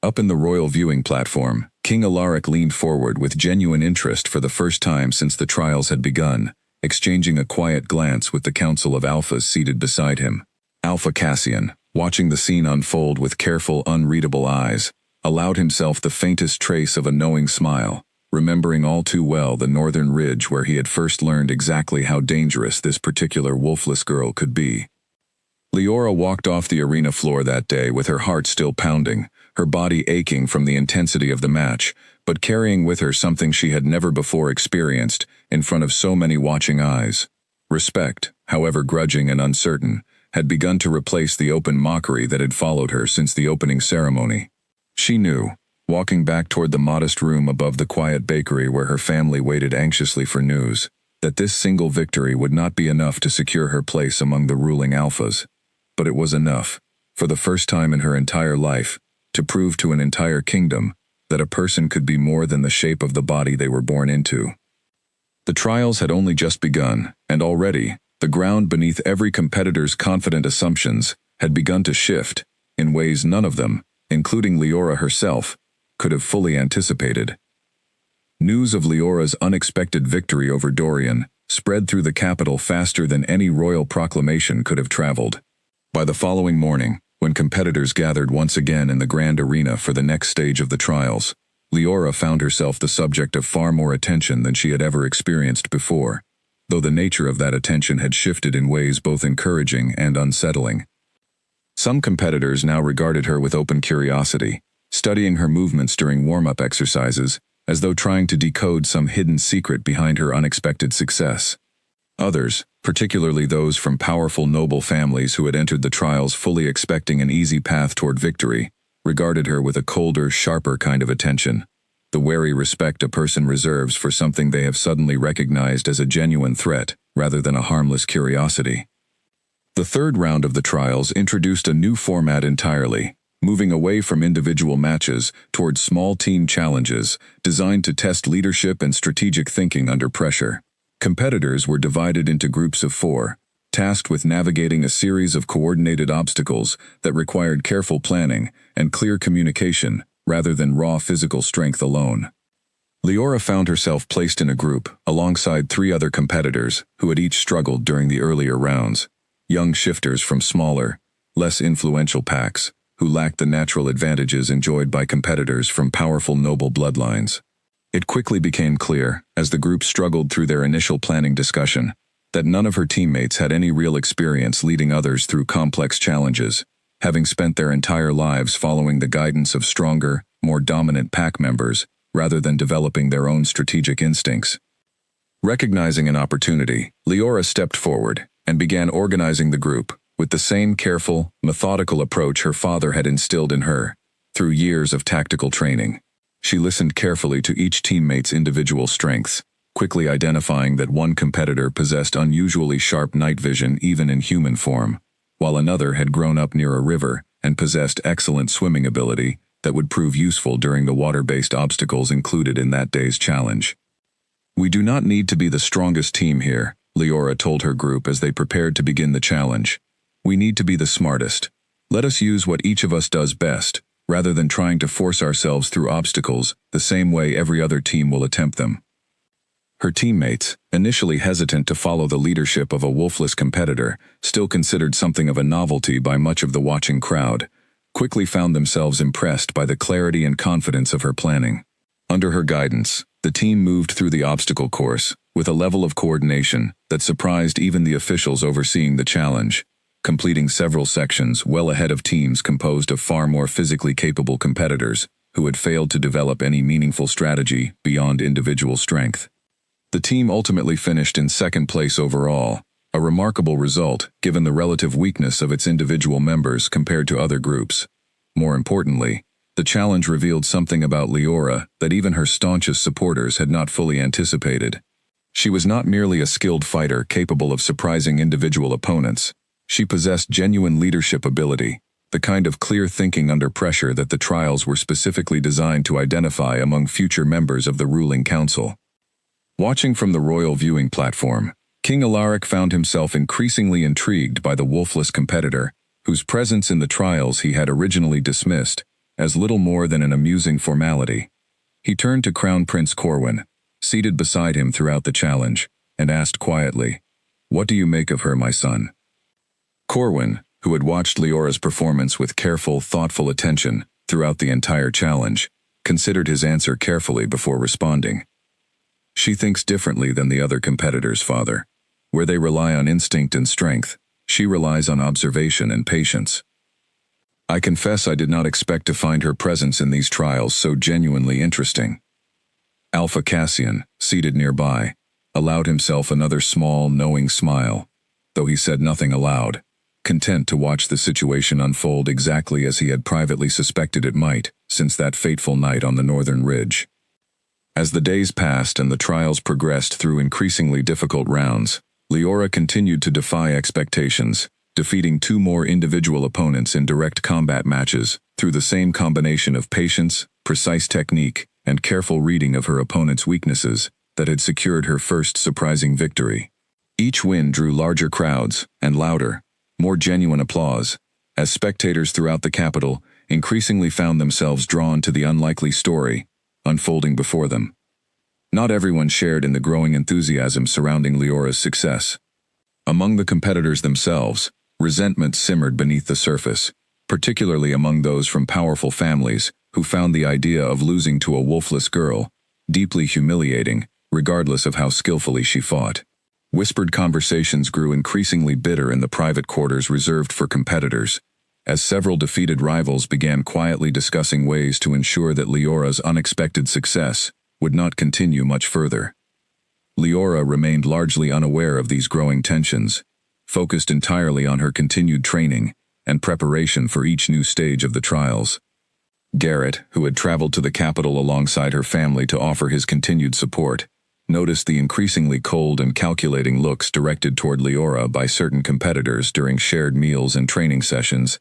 Up in the royal viewing platform, King Alaric leaned forward with genuine interest for the first time since the trials had begun, exchanging a quiet glance with the council of alphas seated beside him. Alpha Cassian, watching the scene unfold with careful, unreadable eyes, allowed himself the faintest trace of a knowing smile, remembering all too well the northern ridge where he had first learned exactly how dangerous this particular wolfless girl could be. Leora walked off the arena floor that day with her heart still pounding, her body aching from the intensity of the match, but carrying with her something she had never before experienced in front of so many watching eyes. Respect, however grudging and uncertain, had begun to replace the open mockery that had followed her since the opening ceremony. She knew, walking back toward the modest room above the quiet bakery where her family waited anxiously for news, that this single victory would not be enough to secure her place among the ruling alphas. But it was enough, for the first time in her entire life, to prove to an entire kingdom that a person could be more than the shape of the body they were born into. The trials had only just begun, and already, the ground beneath every competitor's confident assumptions had begun to shift, in ways none of them, including Leora herself, could have fully anticipated. News of Leora's unexpected victory over Dorian spread through the capital faster than any royal proclamation could have traveled. By the following morning, when competitors gathered once again in the grand arena for the next stage of the trials, Leora found herself the subject of far more attention than she had ever experienced before, though the nature of that attention had shifted in ways both encouraging and unsettling. Some competitors now regarded her with open curiosity, studying her movements during warm-up exercises, as though trying to decode some hidden secret behind her unexpected success. Others, particularly those from powerful noble families who had entered the trials fully expecting an easy path toward victory, regarded her with a colder, sharper kind of attention, the wary respect a person reserves for something they have suddenly recognized as a genuine threat rather than a harmless curiosity. The third round of the trials introduced a new format entirely, moving away from individual matches towards small team challenges designed to test leadership and strategic thinking under pressure. Competitors were divided into groups of 4, tasked with navigating a series of coordinated obstacles that required careful planning and clear communication rather than raw physical strength alone. Leora found herself placed in a group alongside 3 other competitors who had each struggled during the earlier rounds, young shifters from smaller, less influential packs who lacked the natural advantages enjoyed by competitors from powerful noble bloodlines. It quickly became clear, as the group struggled through their initial planning discussion, that none of her teammates had any real experience leading others through complex challenges, having spent their entire lives following the guidance of stronger, more dominant pack members, rather than developing their own strategic instincts. Recognizing an opportunity, Leora stepped forward and began organizing the group with the same careful, methodical approach her father had instilled in her, through years of tactical training. She listened carefully to each teammate's individual strengths, quickly identifying that one competitor possessed unusually sharp night vision even in human form, while another had grown up near a river and possessed excellent swimming ability that would prove useful during the water-based obstacles included in that day's challenge. "We do not need to be the strongest team here," Leora told her group as they prepared to begin the challenge. "We need to be the smartest. Let us use what each of us does best, rather than trying to force ourselves through obstacles the same way every other team will attempt them." Her teammates, initially hesitant to follow the leadership of a wolfless competitor, still considered something of a novelty by much of the watching crowd, quickly found themselves impressed by the clarity and confidence of her planning. Under her guidance, the team moved through the obstacle course with a level of coordination that surprised even the officials overseeing the challenge, completing several sections well ahead of teams composed of far more physically capable competitors who had failed to develop any meaningful strategy beyond individual strength. The team ultimately finished in second place overall, a remarkable result given the relative weakness of its individual members compared to other groups. More importantly, the challenge revealed something about Leora that even her staunchest supporters had not fully anticipated. She was not merely a skilled fighter capable of surprising individual opponents. She possessed genuine leadership ability, the kind of clear thinking under pressure that the trials were specifically designed to identify among future members of the ruling council. Watching from the royal viewing platform, King Alaric found himself increasingly intrigued by the wolfless competitor, whose presence in the trials he had originally dismissed, as little more than an amusing formality. He turned to Crown Prince Corwin, seated beside him throughout the challenge, and asked quietly, "What do you make of her, my son?" Corwin, who had watched Leora's performance with careful, thoughtful attention throughout the entire challenge, considered his answer carefully before responding. "She thinks differently than the other competitors, father. Where they rely on instinct and strength, she relies on observation and patience. I confess I did not expect to find her presence in these trials so genuinely interesting." Alpha Cassian, seated nearby, allowed himself another small, knowing smile, though he said nothing aloud, content to watch the situation unfold exactly as he had privately suspected it might since that fateful night on the northern ridge. As the days passed and the trials progressed through increasingly difficult rounds, Leora continued to defy expectations, defeating 2 more individual opponents in direct combat matches through the same combination of patience, precise technique, and careful reading of her opponent's weaknesses that had secured her first surprising victory. Each win drew larger crowds and louder, more genuine applause, as spectators throughout the capital increasingly found themselves drawn to the unlikely story unfolding before them. Not everyone shared in the growing enthusiasm surrounding Leora's success. Among the competitors themselves, resentment simmered beneath the surface, particularly among those from powerful families who found the idea of losing to a wolfless girl deeply humiliating, regardless of how skillfully she fought. Whispered conversations grew increasingly bitter in the private quarters reserved for competitors, as several defeated rivals began quietly discussing ways to ensure that Leora's unexpected success would not continue much further. Leora remained largely unaware of these growing tensions, focused entirely on her continued training and preparation for each new stage of the trials. Garrett, who had traveled to the capital alongside her family to offer his continued support, noticed the increasingly cold and calculating looks directed toward Leora by certain competitors during shared meals and training sessions,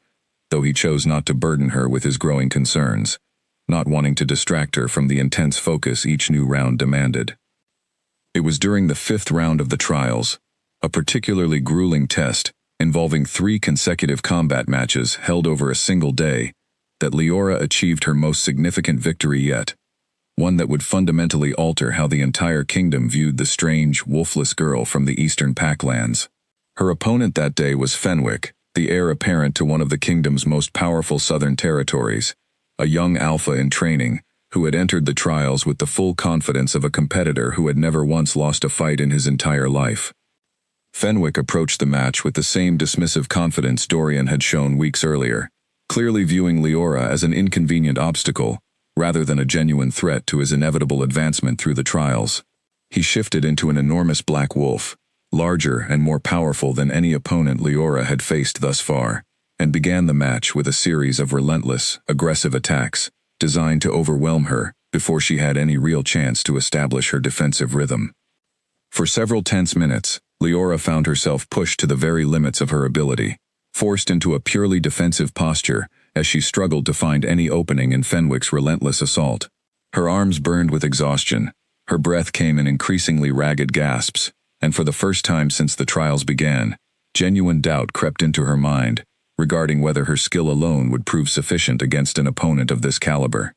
though he chose not to burden her with his growing concerns, not wanting to distract her from the intense focus each new round demanded. It was during the 5th round of the trials, a particularly grueling test involving 3 consecutive combat matches held over a single day, that Leora achieved her most significant victory yet, one that would fundamentally alter how the entire kingdom viewed the strange, wolfless girl from the eastern Packlands. Her opponent that day was Fenwick, the heir apparent to one of the kingdom's most powerful southern territories, a young alpha in training, who had entered the trials with the full confidence of a competitor who had never once lost a fight in his entire life. Fenwick approached the match with the same dismissive confidence Dorian had shown weeks earlier, clearly viewing Leora as an inconvenient obstacle, rather than a genuine threat to his inevitable advancement through the trials. He shifted into an enormous black wolf, larger and more powerful than any opponent Leora had faced thus far, and began the match with a series of relentless, aggressive attacks, designed to overwhelm her before she had any real chance to establish her defensive rhythm. For several tense minutes, Leora found herself pushed to the very limits of her ability, forced into a purely defensive posture as she struggled to find any opening in Fenwick's relentless assault. Her arms burned with exhaustion, her breath came in increasingly ragged gasps, and for the first time since the trials began, genuine doubt crept into her mind regarding whether her skill alone would prove sufficient against an opponent of this caliber.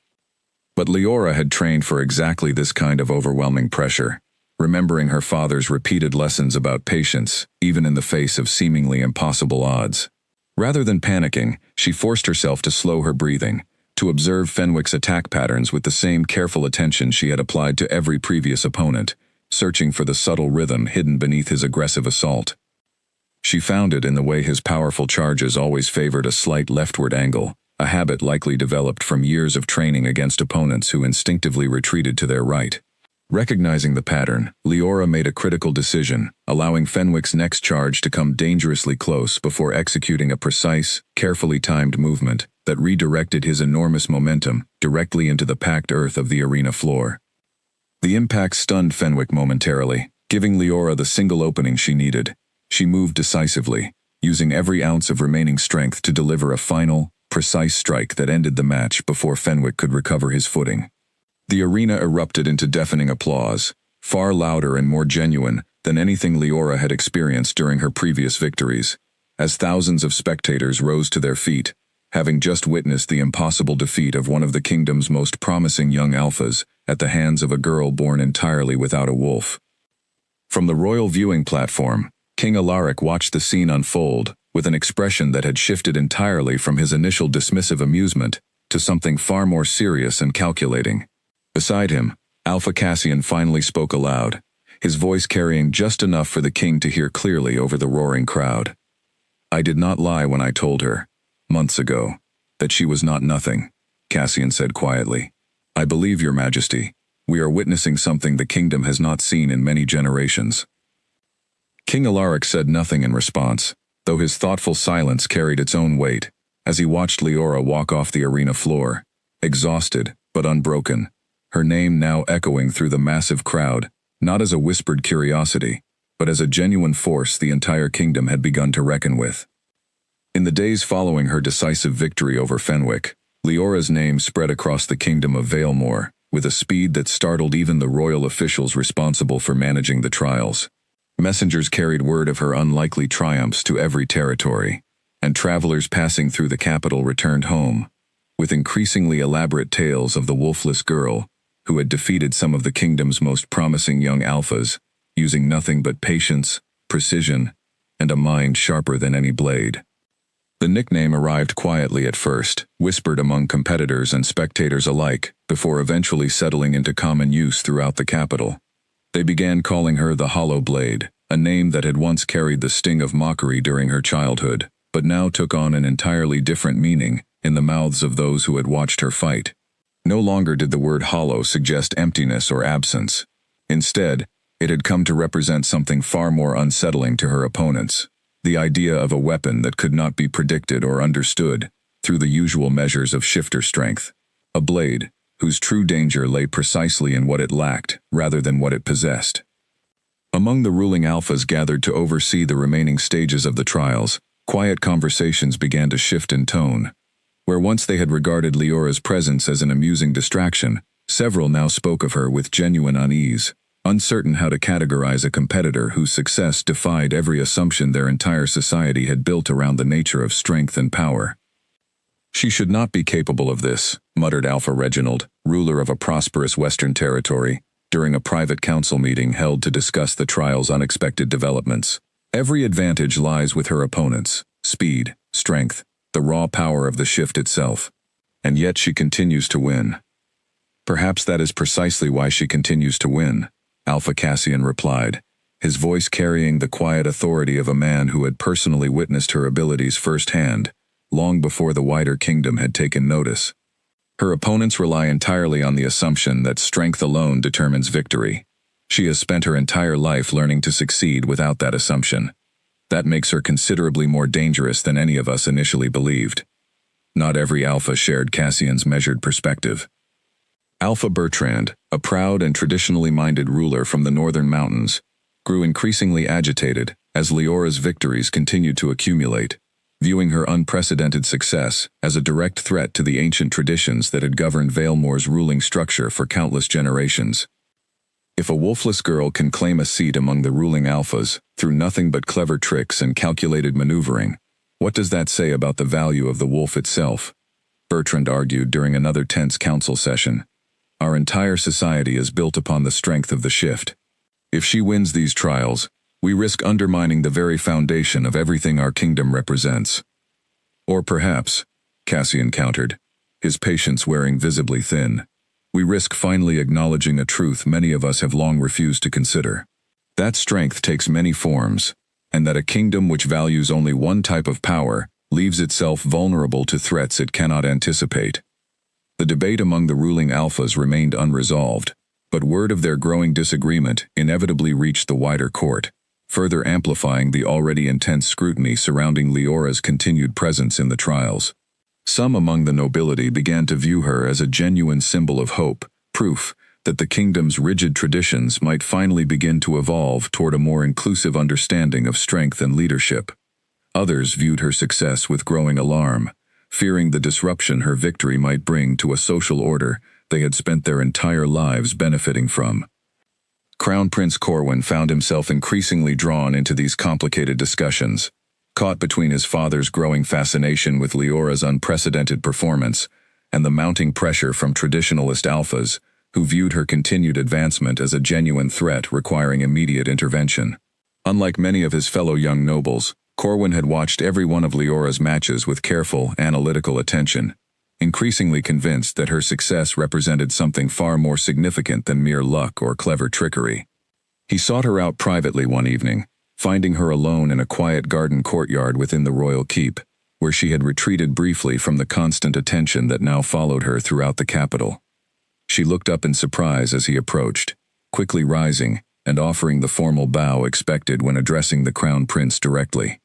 But Leora had trained for exactly this kind of overwhelming pressure, remembering her father's repeated lessons about patience, even in the face of seemingly impossible odds. Rather than panicking, she forced herself to slow her breathing, to observe Fenwick's attack patterns with the same careful attention she had applied to every previous opponent, searching for the subtle rhythm hidden beneath his aggressive assault. She found it in the way his powerful charges always favored a slight leftward angle, a habit likely developed from years of training against opponents who instinctively retreated to their right. Recognizing the pattern, Leora made a critical decision, allowing Fenwick's next charge to come dangerously close before executing a precise, carefully timed movement that redirected his enormous momentum directly into the packed earth of the arena floor. The impact stunned Fenwick momentarily, giving Leora the single opening she needed. She moved decisively, using every ounce of remaining strength to deliver a final, precise strike that ended the match before Fenwick could recover his footing. The arena erupted into deafening applause, far louder and more genuine than anything Leora had experienced during her previous victories, as thousands of spectators rose to their feet, having just witnessed the impossible defeat of one of the kingdom's most promising young alphas at the hands of a girl born entirely without a wolf. From the royal viewing platform, King Alaric watched the scene unfold with an expression that had shifted entirely from his initial dismissive amusement to something far more serious and calculating. Beside him, Alpha Cassian finally spoke aloud, his voice carrying just enough for the king to hear clearly over the roaring crowd. "I did not lie when I told her, months ago, that she was not nothing," Cassian said quietly. "I believe, Your Majesty, we are witnessing something the kingdom has not seen in many generations." King Alaric said nothing in response, though his thoughtful silence carried its own weight, as he watched Leora walk off the arena floor, exhausted but unbroken, her name now echoing through the massive crowd, not as a whispered curiosity, but as a genuine force the entire kingdom had begun to reckon with. In the days following her decisive victory over Fenwick, Leora's name spread across the kingdom of Valemore with a speed that startled even the royal officials responsible for managing the trials. Messengers carried word of her unlikely triumphs to every territory, and travelers passing through the capital returned home, with increasingly elaborate tales of the wolfless girl who had defeated some of the kingdom's most promising young alphas, using nothing but patience, precision, and a mind sharper than any blade. The nickname arrived quietly at first, whispered among competitors and spectators alike, before eventually settling into common use throughout the capital. They began calling her the Hollow Blade, a name that had once carried the sting of mockery during her childhood, but now took on an entirely different meaning in the mouths of those who had watched her fight. No longer did the word hollow suggest emptiness or absence. Instead, it had come to represent something far more unsettling to her opponents, the idea of a weapon that could not be predicted or understood through the usual measures of shifter strength. A blade whose true danger lay precisely in what it lacked rather than what it possessed. Among the ruling alphas gathered to oversee the remaining stages of the trials, quiet conversations began to shift in tone. Where once they had regarded Leora's presence as an amusing distraction, several now spoke of her with genuine unease, uncertain how to categorize a competitor whose success defied every assumption their entire society had built around the nature of strength and power. "She should not be capable of this," muttered Alpha Reginald, ruler of a prosperous western territory, during a private council meeting held to discuss the trial's unexpected developments. "Every advantage lies with her opponents: speed, strength, the raw power of the shift itself. And yet she continues to win." "Perhaps that is precisely why she continues to win," Alpha Cassian replied, his voice carrying the quiet authority of a man who had personally witnessed her abilities firsthand, long before the wider kingdom had taken notice. "Her opponents rely entirely on the assumption that strength alone determines victory. She has spent her entire life learning to succeed without that assumption. That makes her considerably more dangerous than any of us initially believed." Not every alpha shared Cassian's measured perspective. Alpha Bertrand, a proud and traditionally minded ruler from the northern mountains, grew increasingly agitated as Leora's victories continued to accumulate, viewing her unprecedented success as a direct threat to the ancient traditions that had governed Valemore's ruling structure for countless generations. If a wolfless girl can claim a seat among the ruling alphas through nothing but clever tricks and calculated maneuvering, what does that say about the value of the wolf itself? Bertrand argued during another tense council session. "Our entire society is built upon the strength of the shift. If she wins these trials, we risk undermining the very foundation of everything our kingdom represents." "Or perhaps," Cassian countered, his patience wearing visibly thin, "we risk finally acknowledging a truth many of us have long refused to consider. That strength takes many forms, and that a kingdom which values only one type of power leaves itself vulnerable to threats it cannot anticipate." The debate among the ruling alphas remained unresolved, but word of their growing disagreement inevitably reached the wider court, further amplifying the already intense scrutiny surrounding Leora's continued presence in the trials. Some among the nobility began to view her as a genuine symbol of hope, proof that the kingdom's rigid traditions might finally begin to evolve toward a more inclusive understanding of strength and leadership. Others viewed her success with growing alarm, fearing the disruption her victory might bring to a social order they had spent their entire lives benefiting from. Crown Prince Corwin found himself increasingly drawn into these complicated discussions, caught between his father's growing fascination with Leora's unprecedented performance and the mounting pressure from traditionalist alphas who viewed her continued advancement as a genuine threat requiring immediate intervention. Unlike many of his fellow young nobles, Corwin had watched every one of Leora's matches with careful, analytical attention, increasingly convinced that her success represented something far more significant than mere luck or clever trickery. He sought her out privately one evening, finding her alone in a quiet garden courtyard within the royal keep, where she had retreated briefly from the constant attention that now followed her throughout the capital. She looked up in surprise as he approached, quickly rising and offering the formal bow expected when addressing the crown prince directly.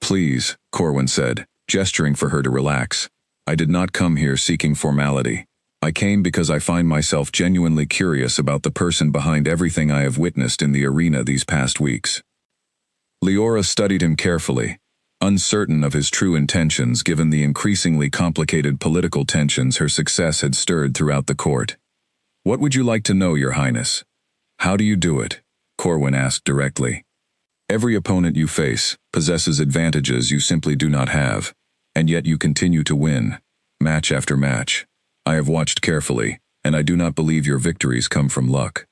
"Please," Corwin said, gesturing for her to relax. "I did not come here seeking formality. I came because I find myself genuinely curious about the person behind everything I have witnessed in the arena these past weeks." Leora studied him carefully, uncertain of his true intentions given the increasingly complicated political tensions her success had stirred throughout the court. "What would you like to know, Your Highness?" "How do you do it?" Corwin asked directly. "Every opponent you face possesses advantages you simply do not have, and yet you continue to win, match after match. I have watched carefully, and I do not believe your victories come from luck."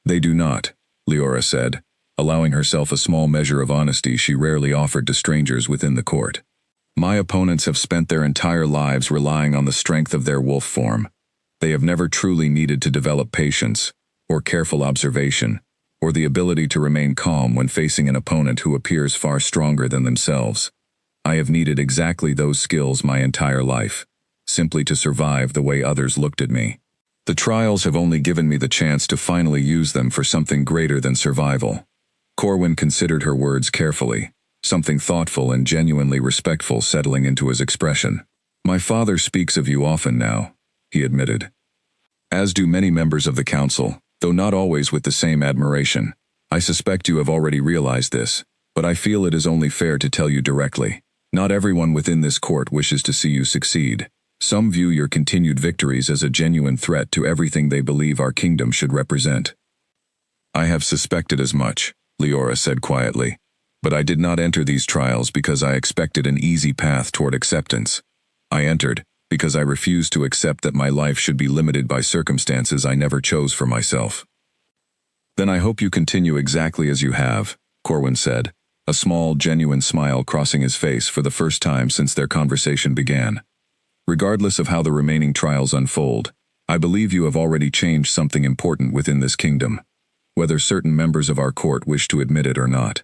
"They do not," Leora said, allowing herself a small measure of honesty she rarely offered to strangers within the court. "My opponents have spent their entire lives relying on the strength of their wolf form. They have never truly needed to develop patience, or careful observation, or the ability to remain calm when facing an opponent who appears far stronger than themselves. I have needed exactly those skills my entire life, simply to survive the way others looked at me. The trials have only given me the chance to finally use them for something greater than survival." Corwin considered her words carefully, something thoughtful and genuinely respectful settling into his expression. "My father speaks of you often now," he admitted. "As do many members of the council, though not always with the same admiration. I suspect you have already realized this, but I feel it is only fair to tell you directly. Not everyone within this court wishes to see you succeed. Some view your continued victories as a genuine threat to everything they believe our kingdom should represent." "I have suspected as much," Leora said quietly, "but I did not enter these trials because I expected an easy path toward acceptance. I entered because I refused to accept that my life should be limited by circumstances I never chose for myself." "Then I hope you continue exactly as you have," Corwin said, a small, genuine smile crossing his face for the first time since their conversation began. "Regardless of how the remaining trials unfold, I believe you have already changed something important within this kingdom, whether certain members of our court wish to admit it or not."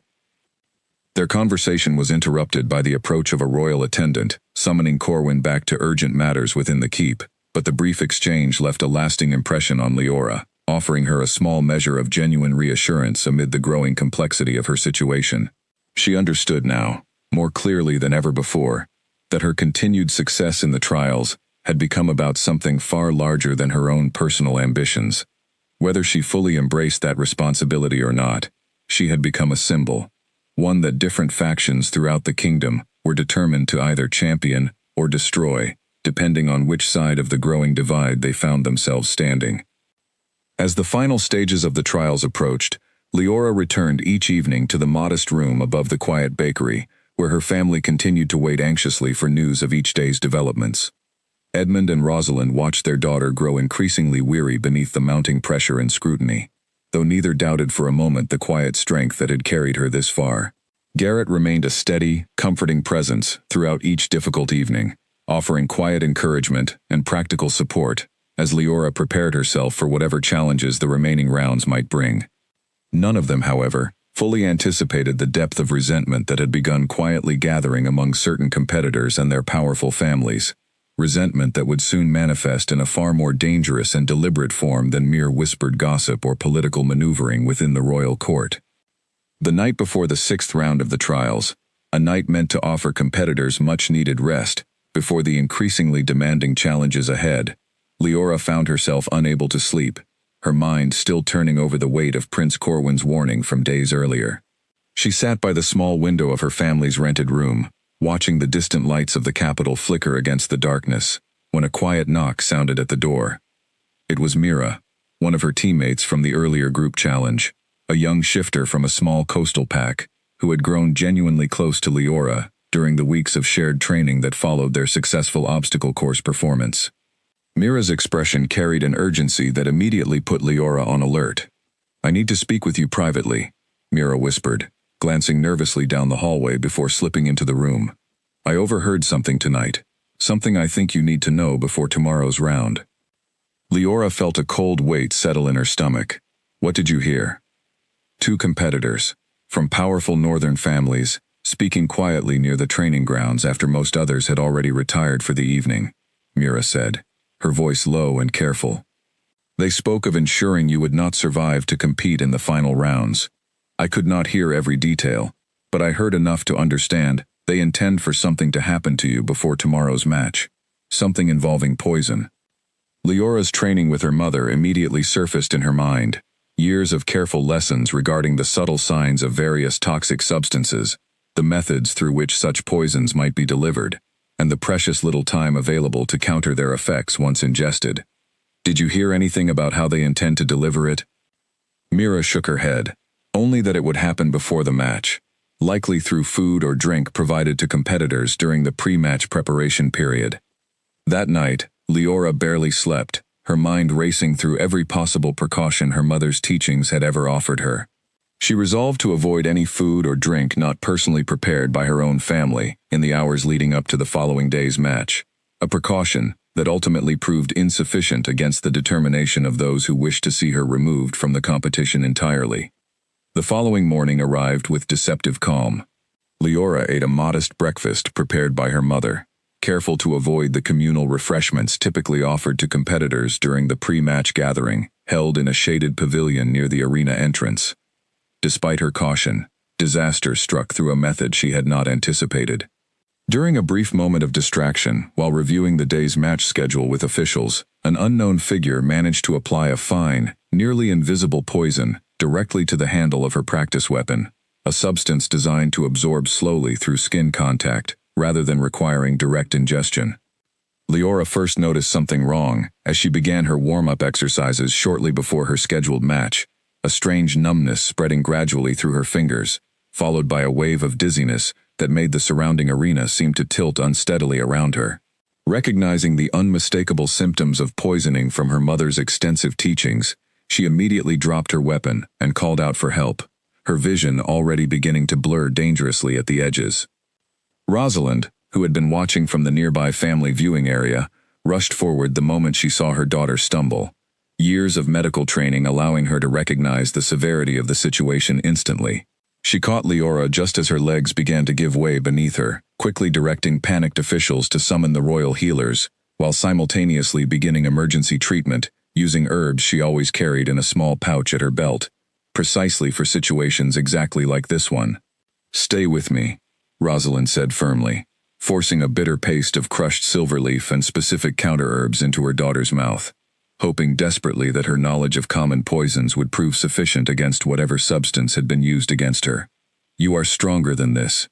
Their conversation was interrupted by the approach of a royal attendant, summoning Corwin back to urgent matters within the keep, but the brief exchange left a lasting impression on Leora, offering her a small measure of genuine reassurance amid the growing complexity of her situation. She understood now, more clearly than ever before, that her continued success in the trials had become about something far larger than her own personal ambitions. Whether she fully embraced that responsibility or not, she had become a symbol, one that different factions throughout the kingdom were determined to either champion or destroy, depending on which side of the growing divide they found themselves standing. As the final stages of the trials approached, Leora returned each evening to the modest room above the quiet bakery, where her family continued to wait anxiously for news of each day's developments. Edmund and Rosalind watched their daughter grow increasingly weary beneath the mounting pressure and scrutiny, though neither doubted for a moment the quiet strength that had carried her this far. Garrett remained a steady, comforting presence throughout each difficult evening, offering quiet encouragement and practical support as Leora prepared herself for whatever challenges the remaining rounds might bring. None of them, however, fully anticipated the depth of resentment that had begun quietly gathering among certain competitors and their powerful families. Resentment that would soon manifest in a far more dangerous and deliberate form than mere whispered gossip or political maneuvering within the royal court. The night before the 6th round of the trials, a night meant to offer competitors much-needed rest before the increasingly demanding challenges ahead, Leora found herself unable to sleep, her mind still turning over the weight of Prince Corwin's warning from days earlier. She sat by the small window of her family's rented room, watching the distant lights of the capital flicker against the darkness, when a quiet knock sounded at the door. It was Mira, one of her teammates from the earlier group challenge, a young shifter from a small coastal pack, who had grown genuinely close to Leora during the weeks of shared training that followed their successful obstacle course performance. Mira's expression carried an urgency that immediately put Leora on alert. "I need to speak with you privately," Mira whispered, glancing nervously down the hallway before slipping into the room. "I overheard something tonight. Something I think you need to know before tomorrow's round." Leora felt a cold weight settle in her stomach. "What did you hear?" Two competitors, from powerful northern families, speaking quietly near the training grounds after most others had already retired for the evening, Mira said, her voice low and careful. "They spoke of ensuring you would not survive to compete in the final rounds. I could not hear every detail, but I heard enough to understand they intend for something to happen to you before tomorrow's match. Something involving poison." Leora's training with her mother immediately surfaced in her mind. Years of careful lessons regarding the subtle signs of various toxic substances, the methods through which such poisons might be delivered, and the precious little time available to counter their effects once ingested. "Did you hear anything about how they intend to deliver it?" Mira shook her head. Only that it would happen before the match, likely through food or drink provided to competitors during the pre-match preparation period. That night, Leora barely slept, her mind racing through every possible precaution her mother's teachings had ever offered her. She resolved to avoid any food or drink not personally prepared by her own family in the hours leading up to the following day's match, a precaution that ultimately proved insufficient against the determination of those who wished to see her removed from the competition entirely. The following morning arrived with deceptive calm. Leora ate a modest breakfast prepared by her mother, careful to avoid the communal refreshments typically offered to competitors during the pre-match gathering, held in a shaded pavilion near the arena entrance. Despite her caution, disaster struck through a method she had not anticipated. During a brief moment of distraction, while reviewing the day's match schedule with officials, an unknown figure managed to apply a fine, nearly invisible poison directly to the handle of her practice weapon, a substance designed to absorb slowly through skin contact, rather than requiring direct ingestion. Leora first noticed something wrong as she began her warm-up exercises shortly before her scheduled match, a strange numbness spreading gradually through her fingers, followed by a wave of dizziness that made the surrounding arena seem to tilt unsteadily around her. Recognizing the unmistakable symptoms of poisoning from her mother's extensive teachings, she immediately dropped her weapon and called out for help, her vision already beginning to blur dangerously at the edges. Rosalind, who had been watching from the nearby family viewing area, rushed forward the moment she saw her daughter stumble, years of medical training allowing her to recognize the severity of the situation instantly. She caught Leora just as her legs began to give way beneath her, quickly directing panicked officials to summon the royal healers, while simultaneously beginning emergency treatment using herbs she always carried in a small pouch at her belt, precisely for situations exactly like this one. "Stay with me," Rosalind said firmly, forcing a bitter paste of crushed silverleaf and specific counter-herbs into her daughter's mouth, hoping desperately that her knowledge of common poisons would prove sufficient against whatever substance had been used against her. "You are stronger than this.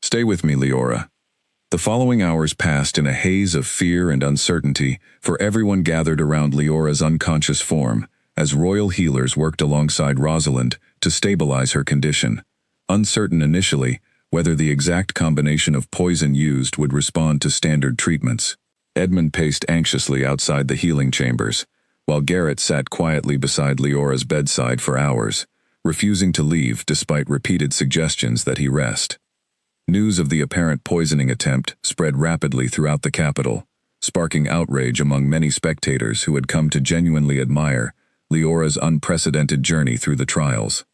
Stay with me, Leora." The following hours passed in a haze of fear and uncertainty for everyone gathered around Leora's unconscious form, as royal healers worked alongside Rosalind to stabilize her condition, uncertain initially whether the exact combination of poison used would respond to standard treatments. Edmund paced anxiously outside the healing chambers, while Garrett sat quietly beside Leora's bedside for hours, refusing to leave despite repeated suggestions that he rest. News of the apparent poisoning attempt spread rapidly throughout the capital, sparking outrage among many spectators who had come to genuinely admire Leora's unprecedented journey through the trials.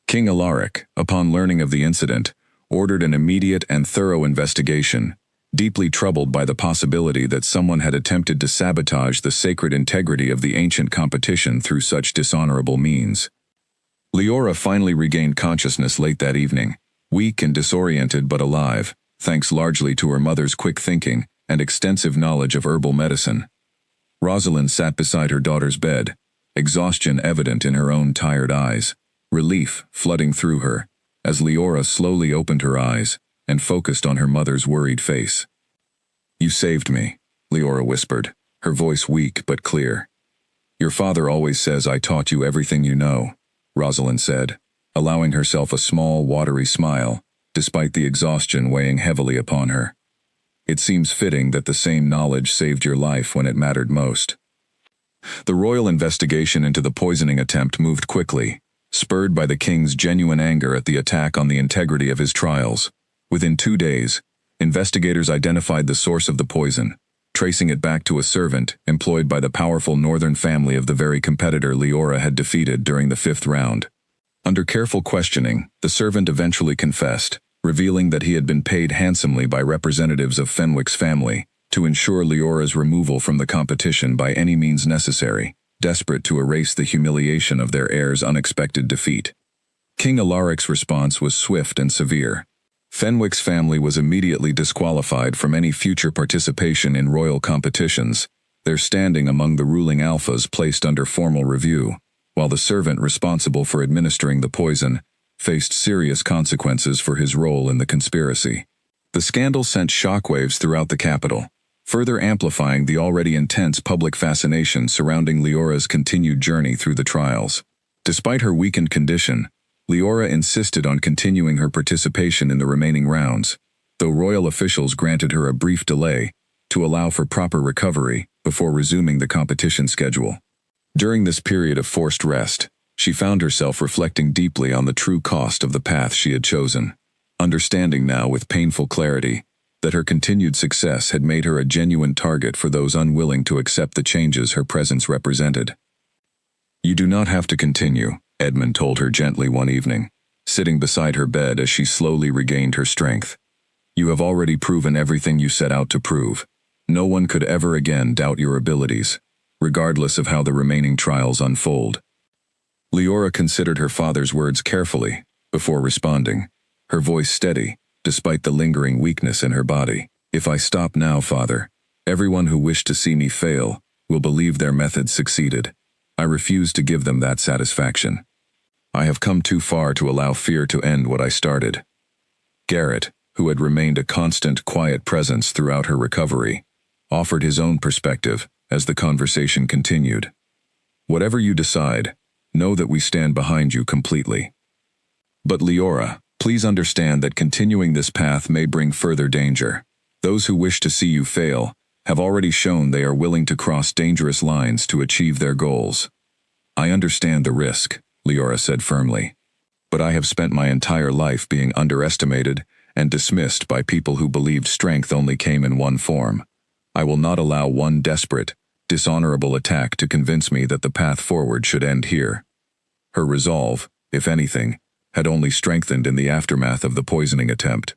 King Alaric, upon learning of the incident, ordered an immediate and thorough investigation, deeply troubled by the possibility that someone had attempted to sabotage the sacred integrity of the ancient competition through such dishonorable means. Leora finally regained consciousness late that evening, weak and disoriented but alive, thanks largely to her mother's quick thinking and extensive knowledge of herbal medicine. Rosalind sat beside her daughter's bed, exhaustion evident in her own tired eyes, relief flooding through her, as Leora slowly opened her eyes and focused on her mother's worried face. "You saved me," Leora whispered, her voice weak but clear. "Your father always says I taught you everything you know," Rosalind said, allowing herself a small, watery smile, despite the exhaustion weighing heavily upon her. It seems fitting that the same knowledge saved your life when it mattered most. The royal investigation into the poisoning attempt moved quickly, spurred by the king's genuine anger at the attack on the integrity of his trials. Within 2 days, investigators identified the source of the poison, tracing it back to a servant employed by the powerful northern family of the very competitor Leora had defeated during the 5th round. Under careful questioning, the servant eventually confessed, revealing that he had been paid handsomely by representatives of Fenwick's family to ensure Leora's removal from the competition by any means necessary, desperate to erase the humiliation of their heir's unexpected defeat. King Alaric's response was swift and severe. Fenwick's family was immediately disqualified from any future participation in royal competitions, their standing among the ruling alphas placed under formal review, while the servant responsible for administering the poison faced serious consequences for his role in the conspiracy. The scandal sent shockwaves throughout the capital, further amplifying the already intense public fascination surrounding Leora's continued journey through the trials. Despite her weakened condition, Leora insisted on continuing her participation in the remaining rounds, though royal officials granted her a brief delay to allow for proper recovery before resuming the competition schedule. During this period of forced rest, she found herself reflecting deeply on the true cost of the path she had chosen, understanding now with painful clarity that her continued success had made her a genuine target for those unwilling to accept the changes her presence represented. "You do not have to continue," Edmund told her gently one evening, sitting beside her bed as she slowly regained her strength. "You have already proven everything you set out to prove. No one could ever again doubt your abilities, regardless of how the remaining trials unfold." Leora considered her father's words carefully before responding, her voice steady, despite the lingering weakness in her body. "If I stop now, Father, everyone who wished to see me fail will believe their methods succeeded. I refuse to give them that satisfaction. I have come too far to allow fear to end what I started." Garrett, who had remained a constant, quiet presence throughout her recovery, offered his own perspective as the conversation continued. "Whatever you decide, know that we stand behind you completely. But Leora, please understand that continuing this path may bring further danger. Those who wish to see you fail have already shown they are willing to cross dangerous lines to achieve their goals." "I understand the risk," Leora said firmly. "But I have spent my entire life being underestimated and dismissed by people who believed strength only came in one form. I will not allow one desperate, dishonorable attack to convince me that the path forward should end here." Her resolve, if anything, had only strengthened in the aftermath of the poisoning attempt.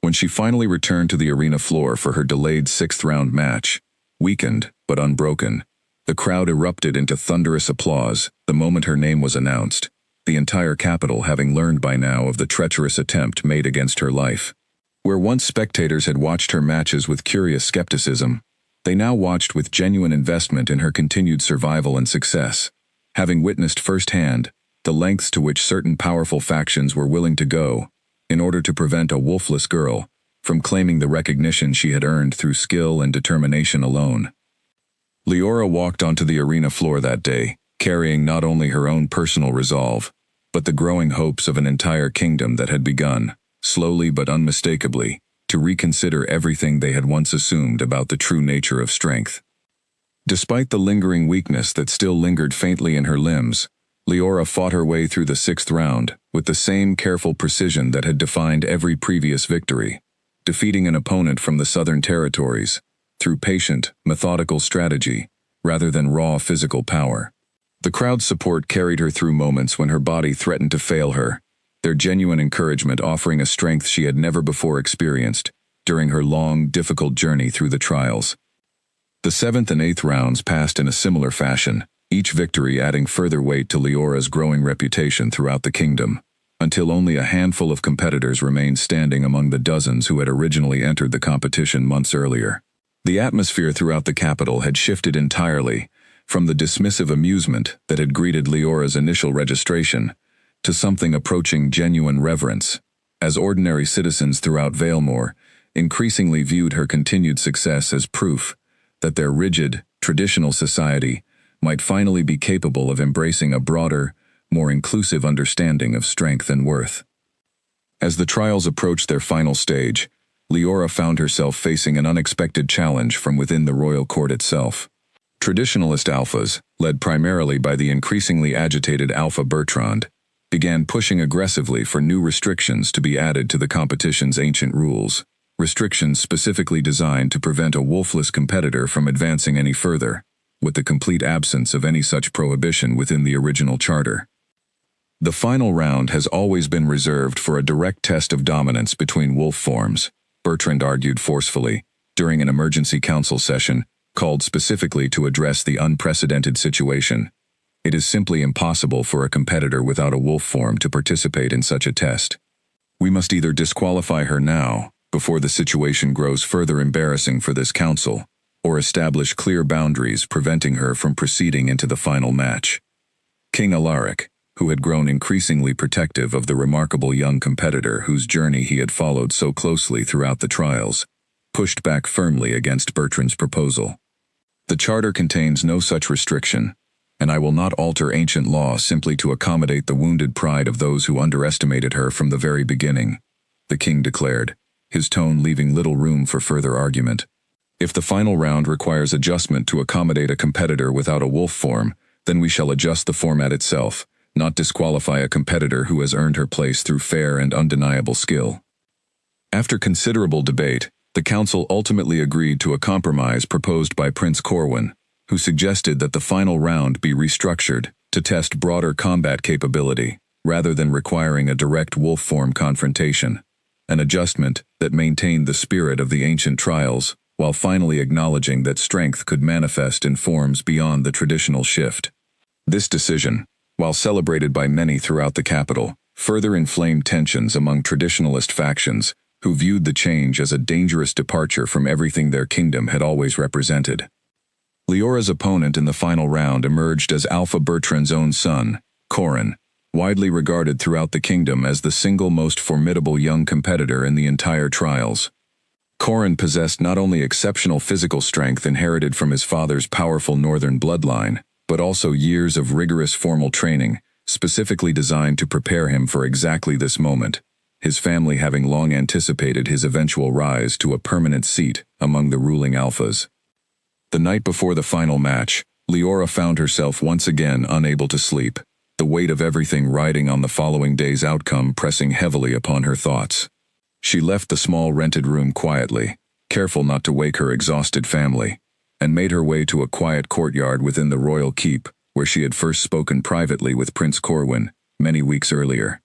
When she finally returned to the arena floor for her delayed 6th-round match, weakened but unbroken, the crowd erupted into thunderous applause the moment her name was announced, the entire capital having learned by now of the treacherous attempt made against her life. Where once spectators had watched her matches with curious skepticism, they now watched with genuine investment in her continued survival and success, having witnessed firsthand the lengths to which certain powerful factions were willing to go in order to prevent a wolfless girl from claiming the recognition she had earned through skill and determination alone. Leora walked onto the arena floor that day, carrying not only her own personal resolve, but the growing hopes of an entire kingdom that had begun, slowly but unmistakably, to reconsider everything they had once assumed about the true nature of strength. Despite the lingering weakness that still lingered faintly in her limbs, Leora fought her way through the 6th round with the same careful precision that had defined every previous victory, defeating an opponent from the Southern Territories through patient, methodical strategy rather than raw physical power. The crowd's support carried her through moments when her body threatened to fail her, their genuine encouragement offering a strength she had never before experienced during her long, difficult journey through the trials. The 7th and 8th rounds passed in a similar fashion, each victory adding further weight to Leora's growing reputation throughout the kingdom, until only a handful of competitors remained standing among the dozens who had originally entered the competition months earlier. The atmosphere throughout the capital had shifted entirely, from the dismissive amusement that had greeted Leora's initial registration to something approaching genuine reverence, as ordinary citizens throughout Valemore increasingly viewed her continued success as proof that their rigid, traditional society might finally be capable of embracing a broader, more inclusive understanding of strength and worth. As the trials approached their final stage, Leora found herself facing an unexpected challenge from within the royal court itself. Traditionalist alphas, led primarily by the increasingly agitated Alpha Bertrand, began pushing aggressively for new restrictions to be added to the competition's ancient rules, restrictions specifically designed to prevent a wolfless competitor from advancing any further, with the complete absence of any such prohibition within the original charter. The final round has always been reserved for a direct test of dominance between wolf forms, Bertrand argued forcefully, during an emergency council session, called specifically to address the unprecedented situation. It is simply impossible for a competitor without a wolf form to participate in such a test. We must either disqualify her now, before the situation grows further embarrassing for this council, or establish clear boundaries preventing her from proceeding into the final match. King Alaric, who had grown increasingly protective of the remarkable young competitor whose journey he had followed so closely throughout the trials, pushed back firmly against Bertrand's proposal. The charter contains no such restriction, and I will not alter ancient law simply to accommodate the wounded pride of those who underestimated her from the very beginning, the king declared, his tone leaving little room for further argument. If the final round requires adjustment to accommodate a competitor without a wolf form, then we shall adjust the format itself, not disqualify a competitor who has earned her place through fair and undeniable skill. After considerable debate, the council ultimately agreed to a compromise proposed by Prince Corwin, who suggested that the final round be restructured to test broader combat capability, rather than requiring a direct wolf form confrontation, an adjustment that maintained the spirit of the ancient trials, while finally acknowledging that strength could manifest in forms beyond the traditional shift. This decision, while celebrated by many throughout the capital, further inflamed tensions among traditionalist factions who viewed the change as a dangerous departure from everything their kingdom had always represented. Leora's opponent in the final round emerged as Alpha Bertrand's own son, Corin, widely regarded throughout the kingdom as the single most formidable young competitor in the entire trials. Corin possessed not only exceptional physical strength inherited from his father's powerful northern bloodline, but also years of rigorous formal training, specifically designed to prepare him for exactly this moment, his family having long anticipated his eventual rise to a permanent seat among the ruling alphas. The night before the final match, Leora found herself once again unable to sleep, the weight of everything riding on the following day's outcome pressing heavily upon her thoughts. She left the small rented room quietly, careful not to wake her exhausted family, and made her way to a quiet courtyard within the royal keep, where she had first spoken privately with Prince Corwin many weeks earlier.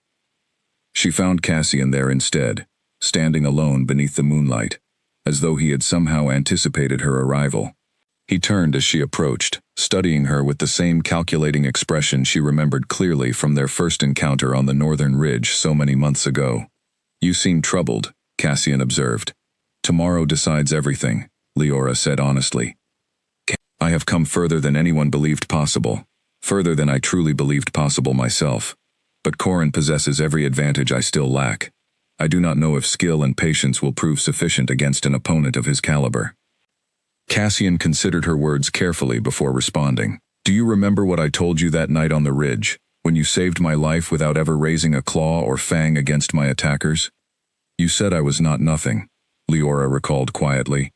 She found Cassian there instead, standing alone beneath the moonlight, as though he had somehow anticipated her arrival. He turned as she approached, studying her with the same calculating expression she remembered clearly from their first encounter on the northern ridge so many months ago. "You seem troubled," Cassian observed. "Tomorrow decides everything," Leora said honestly. "I have come further than anyone believed possible, further than I truly believed possible myself. But Corin possesses every advantage I still lack. I do not know if skill and patience will prove sufficient against an opponent of his caliber." Cassian considered her words carefully before responding. "Do you remember what I told you that night on the ridge, when you saved my life without ever raising a claw or fang against my attackers? You said I was not nothing," Leora recalled quietly.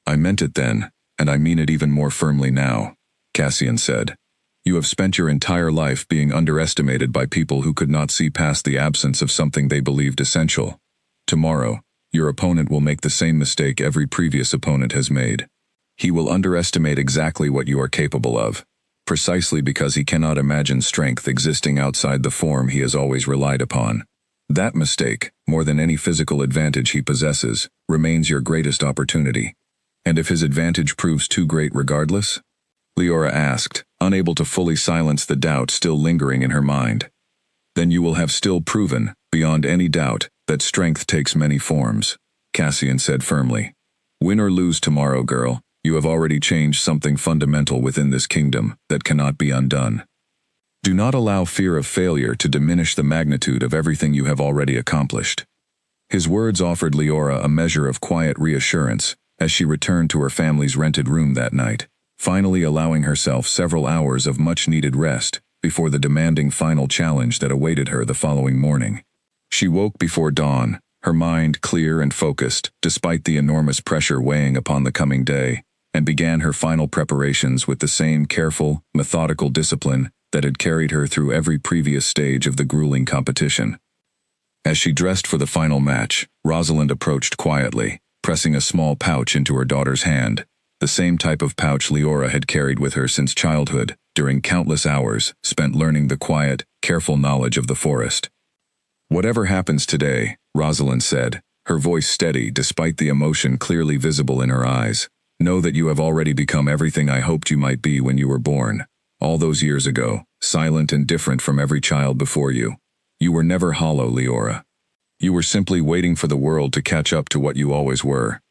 "I meant it then, and I mean it even more firmly now," Cassian said. "You have spent your entire life being underestimated by people who could not see past the absence of something they believed essential. Tomorrow, your opponent will make the same mistake every previous opponent has made. He will underestimate exactly what you are capable of, precisely because he cannot imagine strength existing outside the form he has always relied upon. That mistake, more than any physical advantage he possesses, remains your greatest opportunity. And if his advantage proves too great regardless?" Leora asked, unable to fully silence the doubt still lingering in her mind. "Then you will have still proven, beyond any doubt, that strength takes many forms," Cassian said firmly. "Win or lose tomorrow, girl, you have already changed something fundamental within this kingdom that cannot be undone. Do not allow fear of failure to diminish the magnitude of everything you have already accomplished." His words offered Leora a measure of quiet reassurance as she returned to her family's rented room that night, finally allowing herself several hours of much-needed rest before the demanding final challenge that awaited her the following morning. She woke before dawn, her mind clear and focused, despite the enormous pressure weighing upon the coming day, and began her final preparations with the same careful, methodical discipline that had carried her through every previous stage of the grueling competition. As she dressed for the final match, Rosalind approached quietly, pressing a small pouch into her daughter's hand, the same type of pouch Leora had carried with her since childhood, during countless hours spent learning the quiet, careful knowledge of the forest. "Whatever happens today," Rosalind said, her voice steady despite the emotion clearly visible in her eyes, "know that you have already become everything I hoped you might be when you were born. All those years ago, silent and different from every child before you. You were never hollow, Leora. You were simply waiting for the world to catch up to what you always were."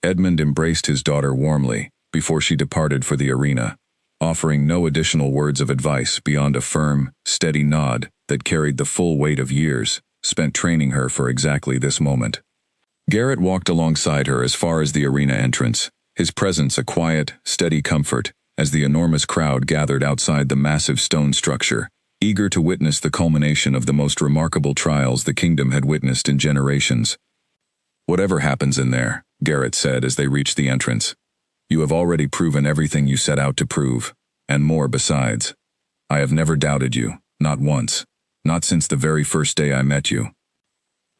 Edmund embraced his daughter warmly before she departed for the arena, offering no additional words of advice beyond a firm, steady nod that carried the full weight of years spent training her for exactly this moment. Garrett walked alongside her as far as the arena entrance, his presence a quiet, steady comfort as the enormous crowd gathered outside the massive stone structure, eager to witness the culmination of the most remarkable trials the kingdom had witnessed in generations. "Whatever happens in there," Garrett said as they reached the entrance, "you have already proven everything you set out to prove, and more besides. I have never doubted you, not once, not since the very first day I met you."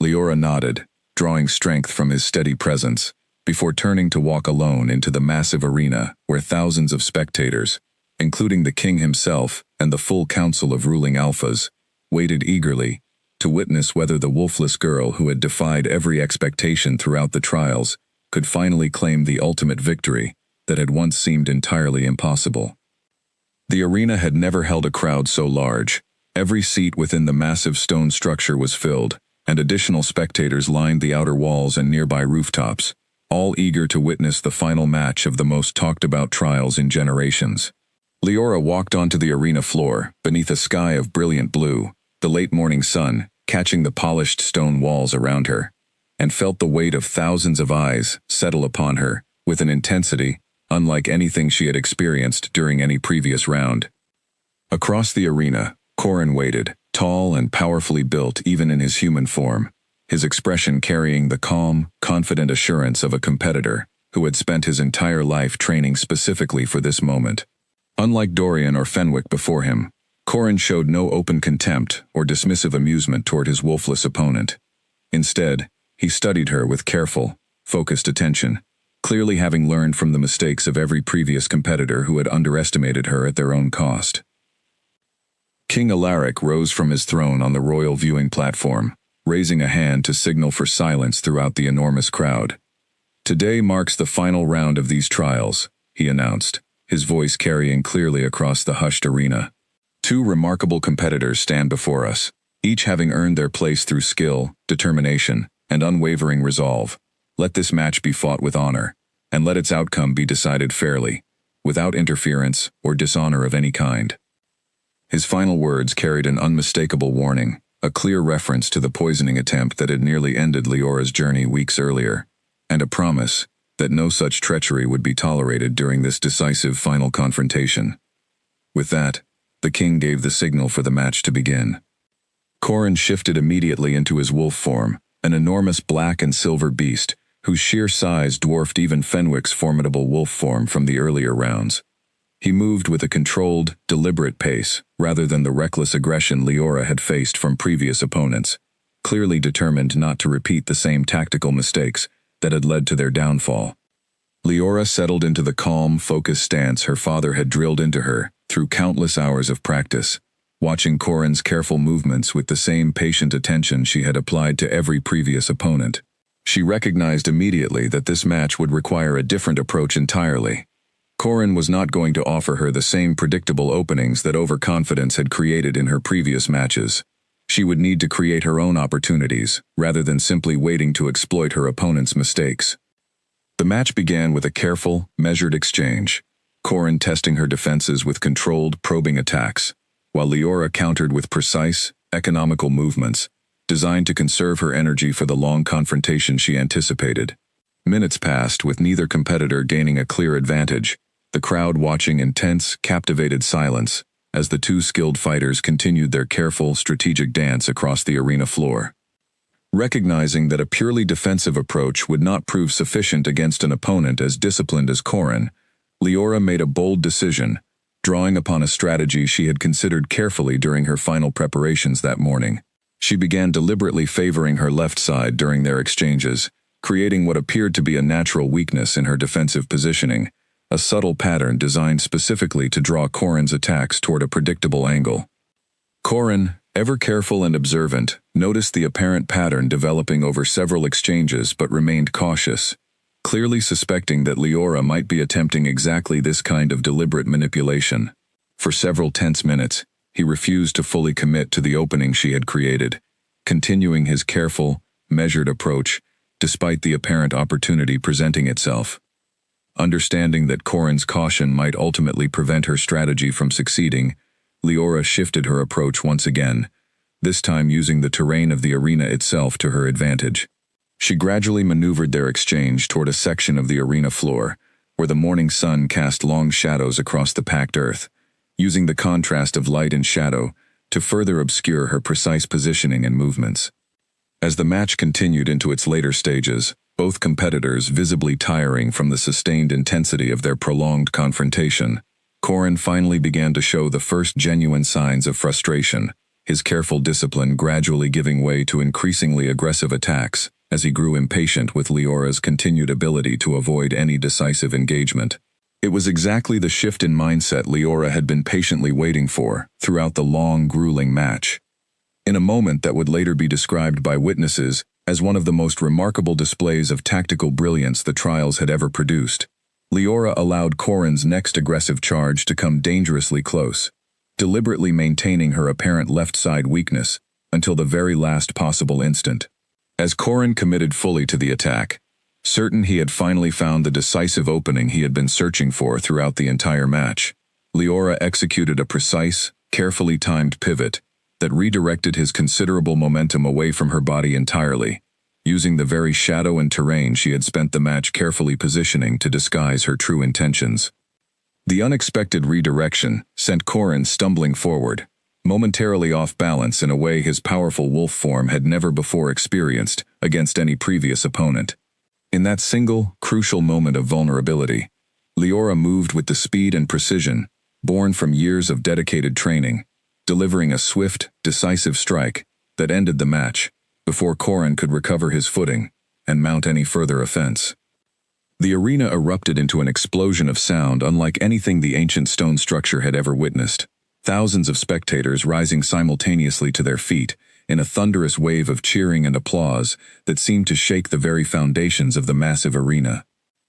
Leora nodded, drawing strength from his steady presence, before turning to walk alone into the massive arena where thousands of spectators, including the king himself and the full council of ruling alphas, waited eagerly to witness whether the wolfless girl who had defied every expectation throughout the trials could finally claim the ultimate victory that had once seemed entirely impossible. The arena had never held a crowd so large. Every seat within the massive stone structure was filled, and additional spectators lined the outer walls and nearby rooftops, all eager to witness the final match of the most talked-about trials in generations. Leora walked onto the arena floor, beneath a sky of brilliant blue, the late morning sun catching the polished stone walls around her, and felt the weight of thousands of eyes settle upon her with an intensity unlike anything she had experienced during any previous round. Across the arena, Corin waited, tall and powerfully built even in his human form, his expression carrying the calm, confident assurance of a competitor who had spent his entire life training specifically for this moment. Unlike Dorian or Fenwick before him, Corin showed no open contempt or dismissive amusement toward his wolfless opponent. Instead, he studied her with careful, focused attention, clearly having learned from the mistakes of every previous competitor who had underestimated her at their own cost. King Alaric rose from his throne on the royal viewing platform, raising a hand to signal for silence throughout the enormous crowd. "Today marks the final round of these trials," he announced, his voice carrying clearly across the hushed arena. "Two remarkable competitors stand before us, each having earned their place through skill, determination, and unwavering resolve. Let this match be fought with honor, and let its outcome be decided fairly, without interference or dishonor of any kind." His final words carried an unmistakable warning, a clear reference to the poisoning attempt that had nearly ended Leora's journey weeks earlier, and a promise that no such treachery would be tolerated during this decisive final confrontation. With that, the king gave the signal for the match to begin. Corin shifted immediately into his wolf form, an enormous black and silver beast whose sheer size dwarfed even Fenwick's formidable wolf form from the earlier rounds. He moved with a controlled, deliberate pace, rather than the reckless aggression Leora had faced from previous opponents, clearly determined not to repeat the same tactical mistakes that had led to their downfall. Leora settled into the calm, focused stance her father had drilled into her through countless hours of practice, watching Corin's careful movements with the same patient attention she had applied to every previous opponent. She recognized immediately that this match would require a different approach entirely. Corin was not going to offer her the same predictable openings that overconfidence had created in her previous matches. She would need to create her own opportunities, rather than simply waiting to exploit her opponent's mistakes. The match began with a careful, measured exchange, Corin testing her defenses with controlled, probing attacks, while Leora countered with precise, economical movements, designed to conserve her energy for the long confrontation she anticipated. Minutes passed with neither competitor gaining a clear advantage, the crowd watching in tense, captivated silence, as the two skilled fighters continued their careful, strategic dance across the arena floor. Recognizing that a purely defensive approach would not prove sufficient against an opponent as disciplined as Corin, Leora made a bold decision, drawing upon a strategy she had considered carefully during her final preparations that morning. She began deliberately favoring her left side during their exchanges, creating what appeared to be a natural weakness in her defensive positioning, a subtle pattern designed specifically to draw Corin's attacks toward a predictable angle. Corin, ever careful and observant, noticed the apparent pattern developing over several exchanges but remained cautious, clearly suspecting that Leora might be attempting exactly this kind of deliberate manipulation. For several tense minutes, he refused to fully commit to the opening she had created, continuing his careful, measured approach despite the apparent opportunity presenting itself. Understanding that Corin's caution might ultimately prevent her strategy from succeeding, Leora shifted her approach once again, this time using the terrain of the arena itself to her advantage. She gradually maneuvered their exchange toward a section of the arena floor, where the morning sun cast long shadows across the packed earth, using the contrast of light and shadow to further obscure her precise positioning and movements. As the match continued into its later stages, both competitors visibly tiring from the sustained intensity of their prolonged confrontation, Corin finally began to show the first genuine signs of frustration, his careful discipline gradually giving way to increasingly aggressive attacks as he grew impatient with Leora's continued ability to avoid any decisive engagement. It was exactly the shift in mindset Leora had been patiently waiting for throughout the long, grueling match. In a moment that would later be described by witnesses as one of the most remarkable displays of tactical brilliance the trials had ever produced, Leora allowed Corin's next aggressive charge to come dangerously close, deliberately maintaining her apparent left side weakness until the very last possible instant. As Corin committed fully to the attack, certain he had finally found the decisive opening he had been searching for throughout the entire match, Leora executed a precise, carefully timed pivot that redirected his considerable momentum away from her body entirely, using the very shadow and terrain she had spent the match carefully positioning to disguise her true intentions. The unexpected redirection sent Corin stumbling forward, momentarily off balance in a way his powerful wolf form had never before experienced against any previous opponent. In that single, crucial moment of vulnerability, Leora moved with the speed and precision born from years of dedicated training, delivering a swift, decisive strike that ended the match before Corin could recover his footing and mount any further offense. The arena erupted into an explosion of sound unlike anything the ancient stone structure had ever witnessed, thousands of spectators rising simultaneously to their feet in a thunderous wave of cheering and applause that seemed to shake the very foundations of the massive arena.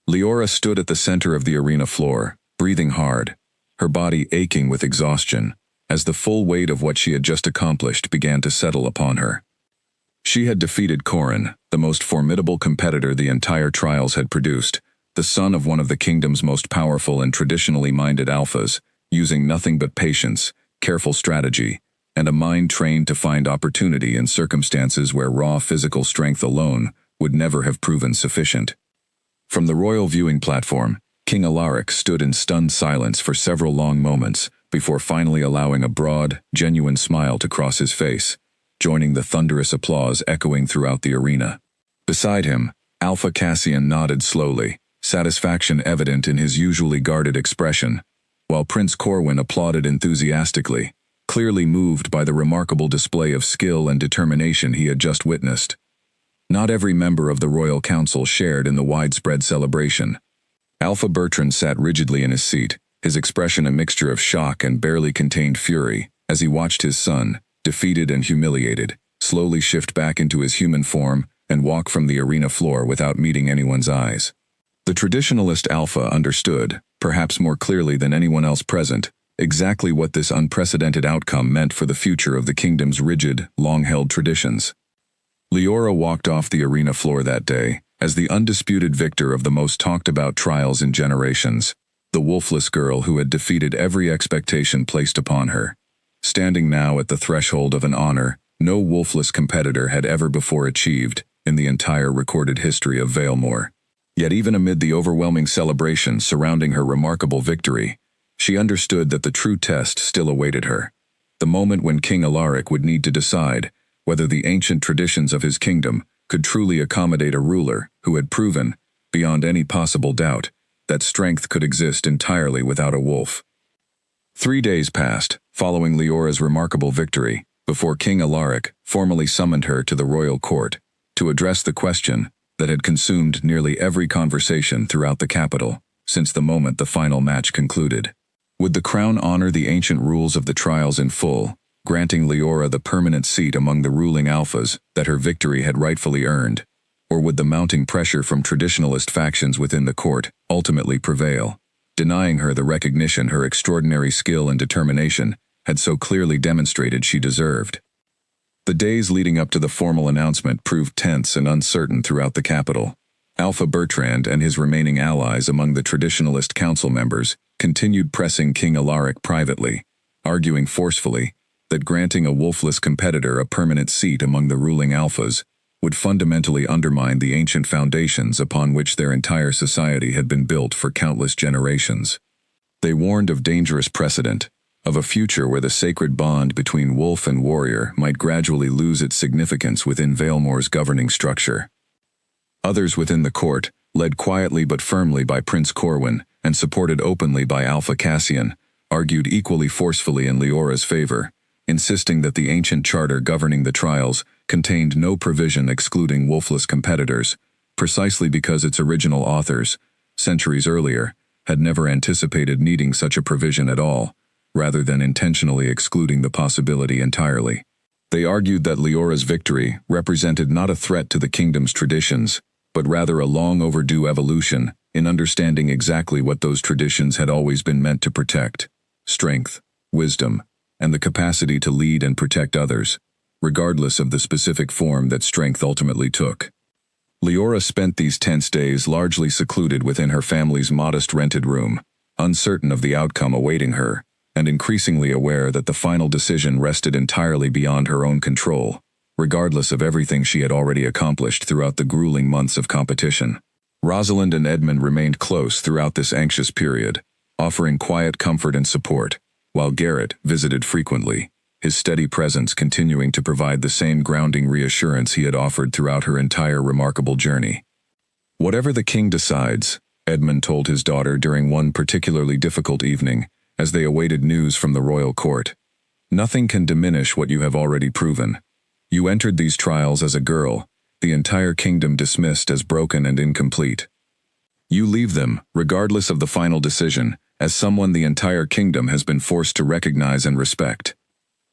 Leora stood at the center of the arena floor, breathing hard, her body aching with exhaustion, as the full weight of what she had just accomplished began to settle upon her. She had defeated Corin, the most formidable competitor the entire trials had produced, the son of one of the kingdom's most powerful and traditionally minded alphas, using nothing but patience, careful strategy, and a mind trained to find opportunity in circumstances where raw physical strength alone would never have proven sufficient. From the royal viewing platform, King Alaric stood in stunned silence for several long moments before finally allowing a broad, genuine smile to cross his face, joining the thunderous applause echoing throughout the arena. Beside him, Alpha Cassian nodded slowly, satisfaction evident in his usually guarded expression, while Prince Corwin applauded enthusiastically, clearly moved by the remarkable display of skill and determination he had just witnessed. Not every member of the royal council shared in the widespread celebration. Alpha Bertrand sat rigidly in his seat, his expression a mixture of shock and barely contained fury, as he watched his son, defeated and humiliated, slowly shift back into his human form and walk from the arena floor without meeting anyone's eyes. The traditionalist Alpha understood, perhaps more clearly than anyone else present, exactly what this unprecedented outcome meant for the future of the kingdom's rigid, long-held traditions. Leora walked off the arena floor that day as the undisputed victor of the most talked-about trials in generations, the wolfless girl who had defeated every expectation placed upon her, standing now at the threshold of an honor no wolfless competitor had ever before achieved in the entire recorded history of Valemore. Yet even amid the overwhelming celebration surrounding her remarkable victory, She understood that the true test still awaited her. The moment when King Alaric would need to decide whether the ancient traditions of his kingdom could truly accommodate a ruler who had proven, beyond any possible doubt, that strength could exist entirely without a wolf. 3 days passed, following Leora's remarkable victory, before King Alaric formally summoned her to the royal court to address the question that had consumed nearly every conversation throughout the capital since the moment the final match concluded. Would the crown honor the ancient rules of the trials in full, granting Leora the permanent seat among the ruling alphas that her victory had rightfully earned, or would the mounting pressure from traditionalist factions within the court ultimately prevail, denying her the recognition her extraordinary skill and determination had so clearly demonstrated she deserved? The days leading up to the formal announcement proved tense and uncertain throughout the capital. Alpha Bertrand and his remaining allies among the traditionalist council members continued pressing King Alaric privately, arguing forcefully that granting a wolfless competitor a permanent seat among the ruling alphas would fundamentally undermine the ancient foundations upon which their entire society had been built for countless generations. They warned of dangerous precedent, of a future where the sacred bond between wolf and warrior might gradually lose its significance within Valemor's governing structure. Others within the court, led quietly but firmly by Prince Corwin and supported openly by Alpha Cassian, argued equally forcefully in Leora's favor, insisting that the ancient charter governing the trials contained no provision excluding wolfless competitors, precisely because its original authors, centuries earlier, had never anticipated needing such a provision at all, rather than intentionally excluding the possibility entirely. They argued that Leora's victory represented not a threat to the kingdom's traditions, but rather a long overdue evolution in understanding exactly what those traditions had always been meant to protect: strength, wisdom, and the capacity to lead and protect others, regardless of the specific form that strength ultimately took. Leora spent these tense days largely secluded within her family's modest rented room, uncertain of the outcome awaiting her, and increasingly aware that the final decision rested entirely beyond her own control, regardless of everything she had already accomplished throughout the grueling months of competition. Rosalind and Edmund remained close throughout this anxious period, offering quiet comfort and support, while Garrett visited frequently, his steady presence continuing to provide the same grounding reassurance he had offered throughout her entire remarkable journey. "Whatever the king decides," Edmund told his daughter during one particularly difficult evening, as they awaited news from the royal court, "nothing can diminish what you have already proven. You entered these trials as a girl, the entire kingdom dismissed as broken and incomplete. You leave them, regardless of the final decision, as someone the entire kingdom has been forced to recognize and respect."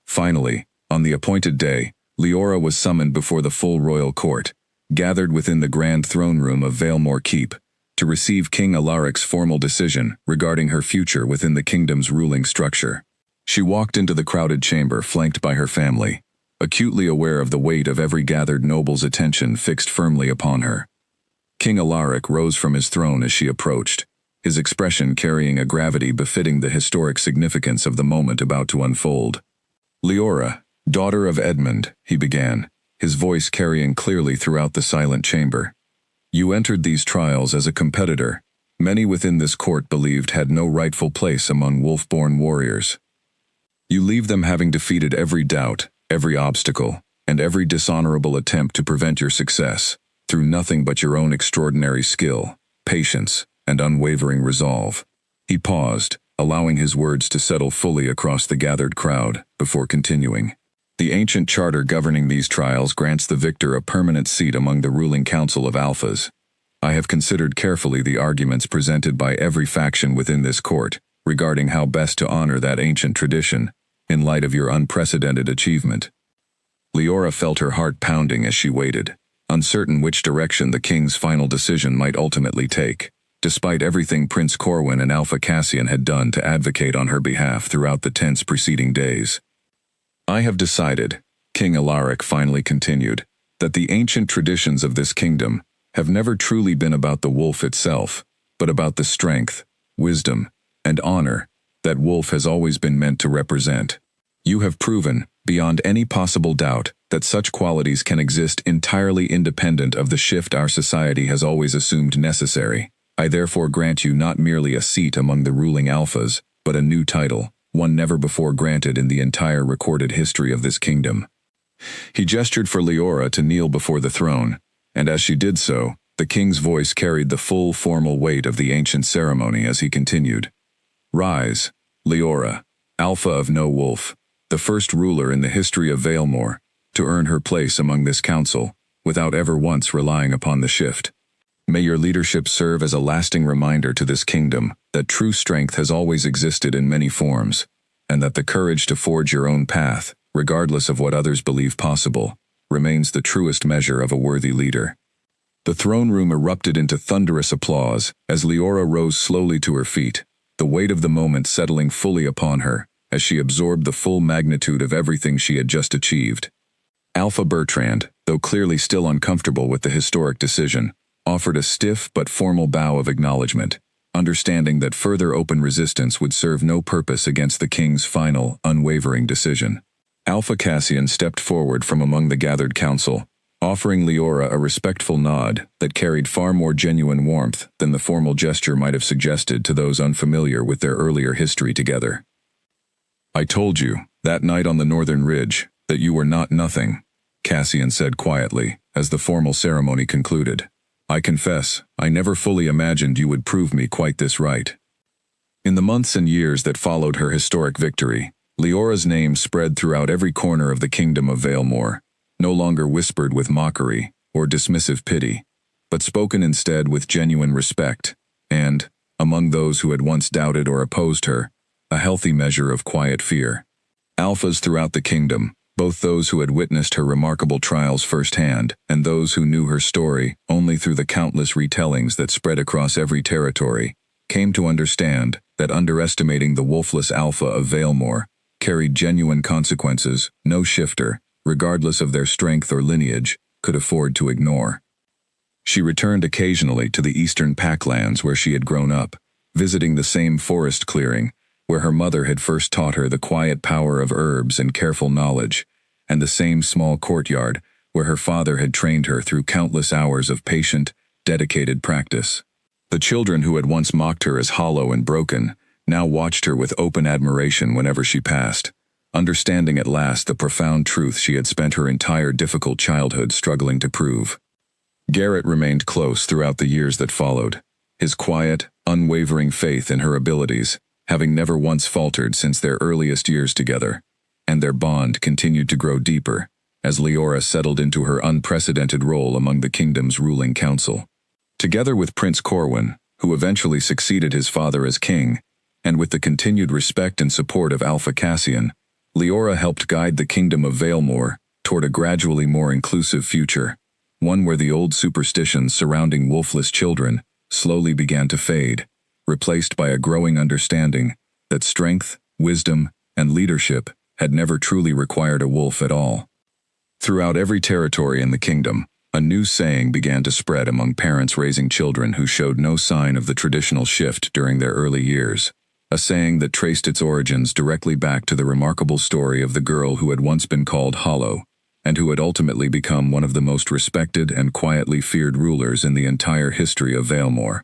Finally, on the appointed day, Leora was summoned before the full royal court, gathered within the grand throne room of Valemor Keep, to receive King Alaric's formal decision regarding her future within the kingdom's ruling structure. She walked into the crowded chamber flanked by her family, acutely aware of the weight of every gathered noble's attention fixed firmly upon her. King Alaric rose from his throne as she approached, his expression carrying a gravity befitting the historic significance of the moment about to unfold. "Leora, daughter of Edmund," he began, his voice carrying clearly throughout the silent chamber. "You entered these trials as a competitor many within this court believed had no rightful place among wolf-born warriors. You leave them having defeated every doubt, every obstacle, and every dishonorable attempt to prevent your success, through nothing but your own extraordinary skill, patience, and unwavering resolve." He paused, allowing his words to settle fully across the gathered crowd, before continuing. "The ancient charter governing these trials grants the victor a permanent seat among the ruling council of alphas. I have considered carefully the arguments presented by every faction within this court regarding how best to honor that ancient tradition, in light of your unprecedented achievement." Leora felt her heart pounding as she waited, uncertain which direction the king's final decision might ultimately take, despite everything Prince Corwin and Alpha Cassian had done to advocate on her behalf throughout the tense preceding days. "I have decided," King Alaric finally continued, "that the ancient traditions of this kingdom have never truly been about the wolf itself, but about the strength, wisdom, and honor that wolf has always been meant to represent. You have proven, beyond any possible doubt, that such qualities can exist entirely independent of the shift our society has always assumed necessary. I therefore grant you not merely a seat among the ruling alphas, but a new title, one never before granted in the entire recorded history of this kingdom. He gestured for Leora to kneel before the throne, and as she did so, the king's voice carried the full formal weight of the ancient ceremony as he continued. Rise, Leora, Alpha of No Wolf, the first ruler in the history of Valemore, to earn her place among this council, without ever once relying upon the shift. May your leadership serve as a lasting reminder to this kingdom that true strength has always existed in many forms, and that the courage to forge your own path, regardless of what others believe possible, remains the truest measure of a worthy leader. The throne room erupted into thunderous applause as Leora rose slowly to her feet, the weight of the moment settling fully upon her as she absorbed the full magnitude of everything she had just achieved. Alpha Bertrand, though clearly still uncomfortable with the historic decision, offered a stiff but formal bow of acknowledgement, understanding that further open resistance would serve no purpose against the king's final, unwavering decision. Alpha Cassian stepped forward from among the gathered council, offering Leora a respectful nod that carried far more genuine warmth than the formal gesture might have suggested to those unfamiliar with their earlier history together. I told you, that night on the northern ridge, that you were not nothing, Cassian said quietly, as the formal ceremony concluded. I confess, I never fully imagined you would prove me quite this right. In the months and years that followed her historic victory, Leora's name spread throughout every corner of the kingdom of Valemore, no longer whispered with mockery or dismissive pity, but spoken instead with genuine respect, and, among those who had once doubted or opposed her, a healthy measure of quiet fear. Alphas throughout the kingdom, both those who had witnessed her remarkable trials firsthand and those who knew her story only through the countless retellings that spread across every territory, came to understand that underestimating the wolfless Alpha of Valemore carried genuine consequences no shifter, regardless of their strength or lineage, could afford to ignore. She returned occasionally to the eastern packlands where she had grown up, visiting the same forest clearing where her mother had first taught her the quiet power of herbs and careful knowledge, and the same small courtyard where her father had trained her through countless hours of patient, dedicated practice. The children who had once mocked her as hollow and broken now watched her with open admiration whenever she passed, understanding at last the profound truth she had spent her entire difficult childhood struggling to prove. Garrett remained close throughout the years that followed, his quiet, unwavering faith in her abilities, having never once faltered since their earliest years together, and their bond continued to grow deeper as Leora settled into her unprecedented role among the kingdom's ruling council. Together with Prince Corwin, who eventually succeeded his father as king, and with the continued respect and support of Alpha Cassian, Leora helped guide the kingdom of Valemore toward a gradually more inclusive future, one where the old superstitions surrounding wolfless children slowly began to fade, replaced by a growing understanding that strength, wisdom, and leadership had never truly required a wolf at all. Throughout every territory in the kingdom, a new saying began to spread among parents raising children who showed no sign of the traditional shift during their early years, a saying that traced its origins directly back to the remarkable story of the girl who had once been called Hollow, and who had ultimately become one of the most respected and quietly feared rulers in the entire history of Valemore.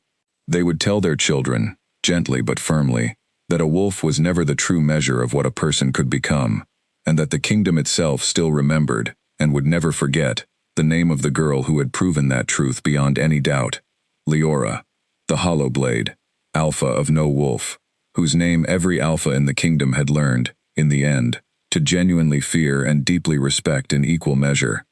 They would tell their children, gently but firmly, that a wolf was never the true measure of what a person could become, and that the kingdom itself still remembered, and would never forget, the name of the girl who had proven that truth beyond any doubt, Leora, the Hollow Blade, Alpha of No Wolf, whose name every Alpha in the kingdom had learned, in the end, to genuinely fear and deeply respect in equal measure.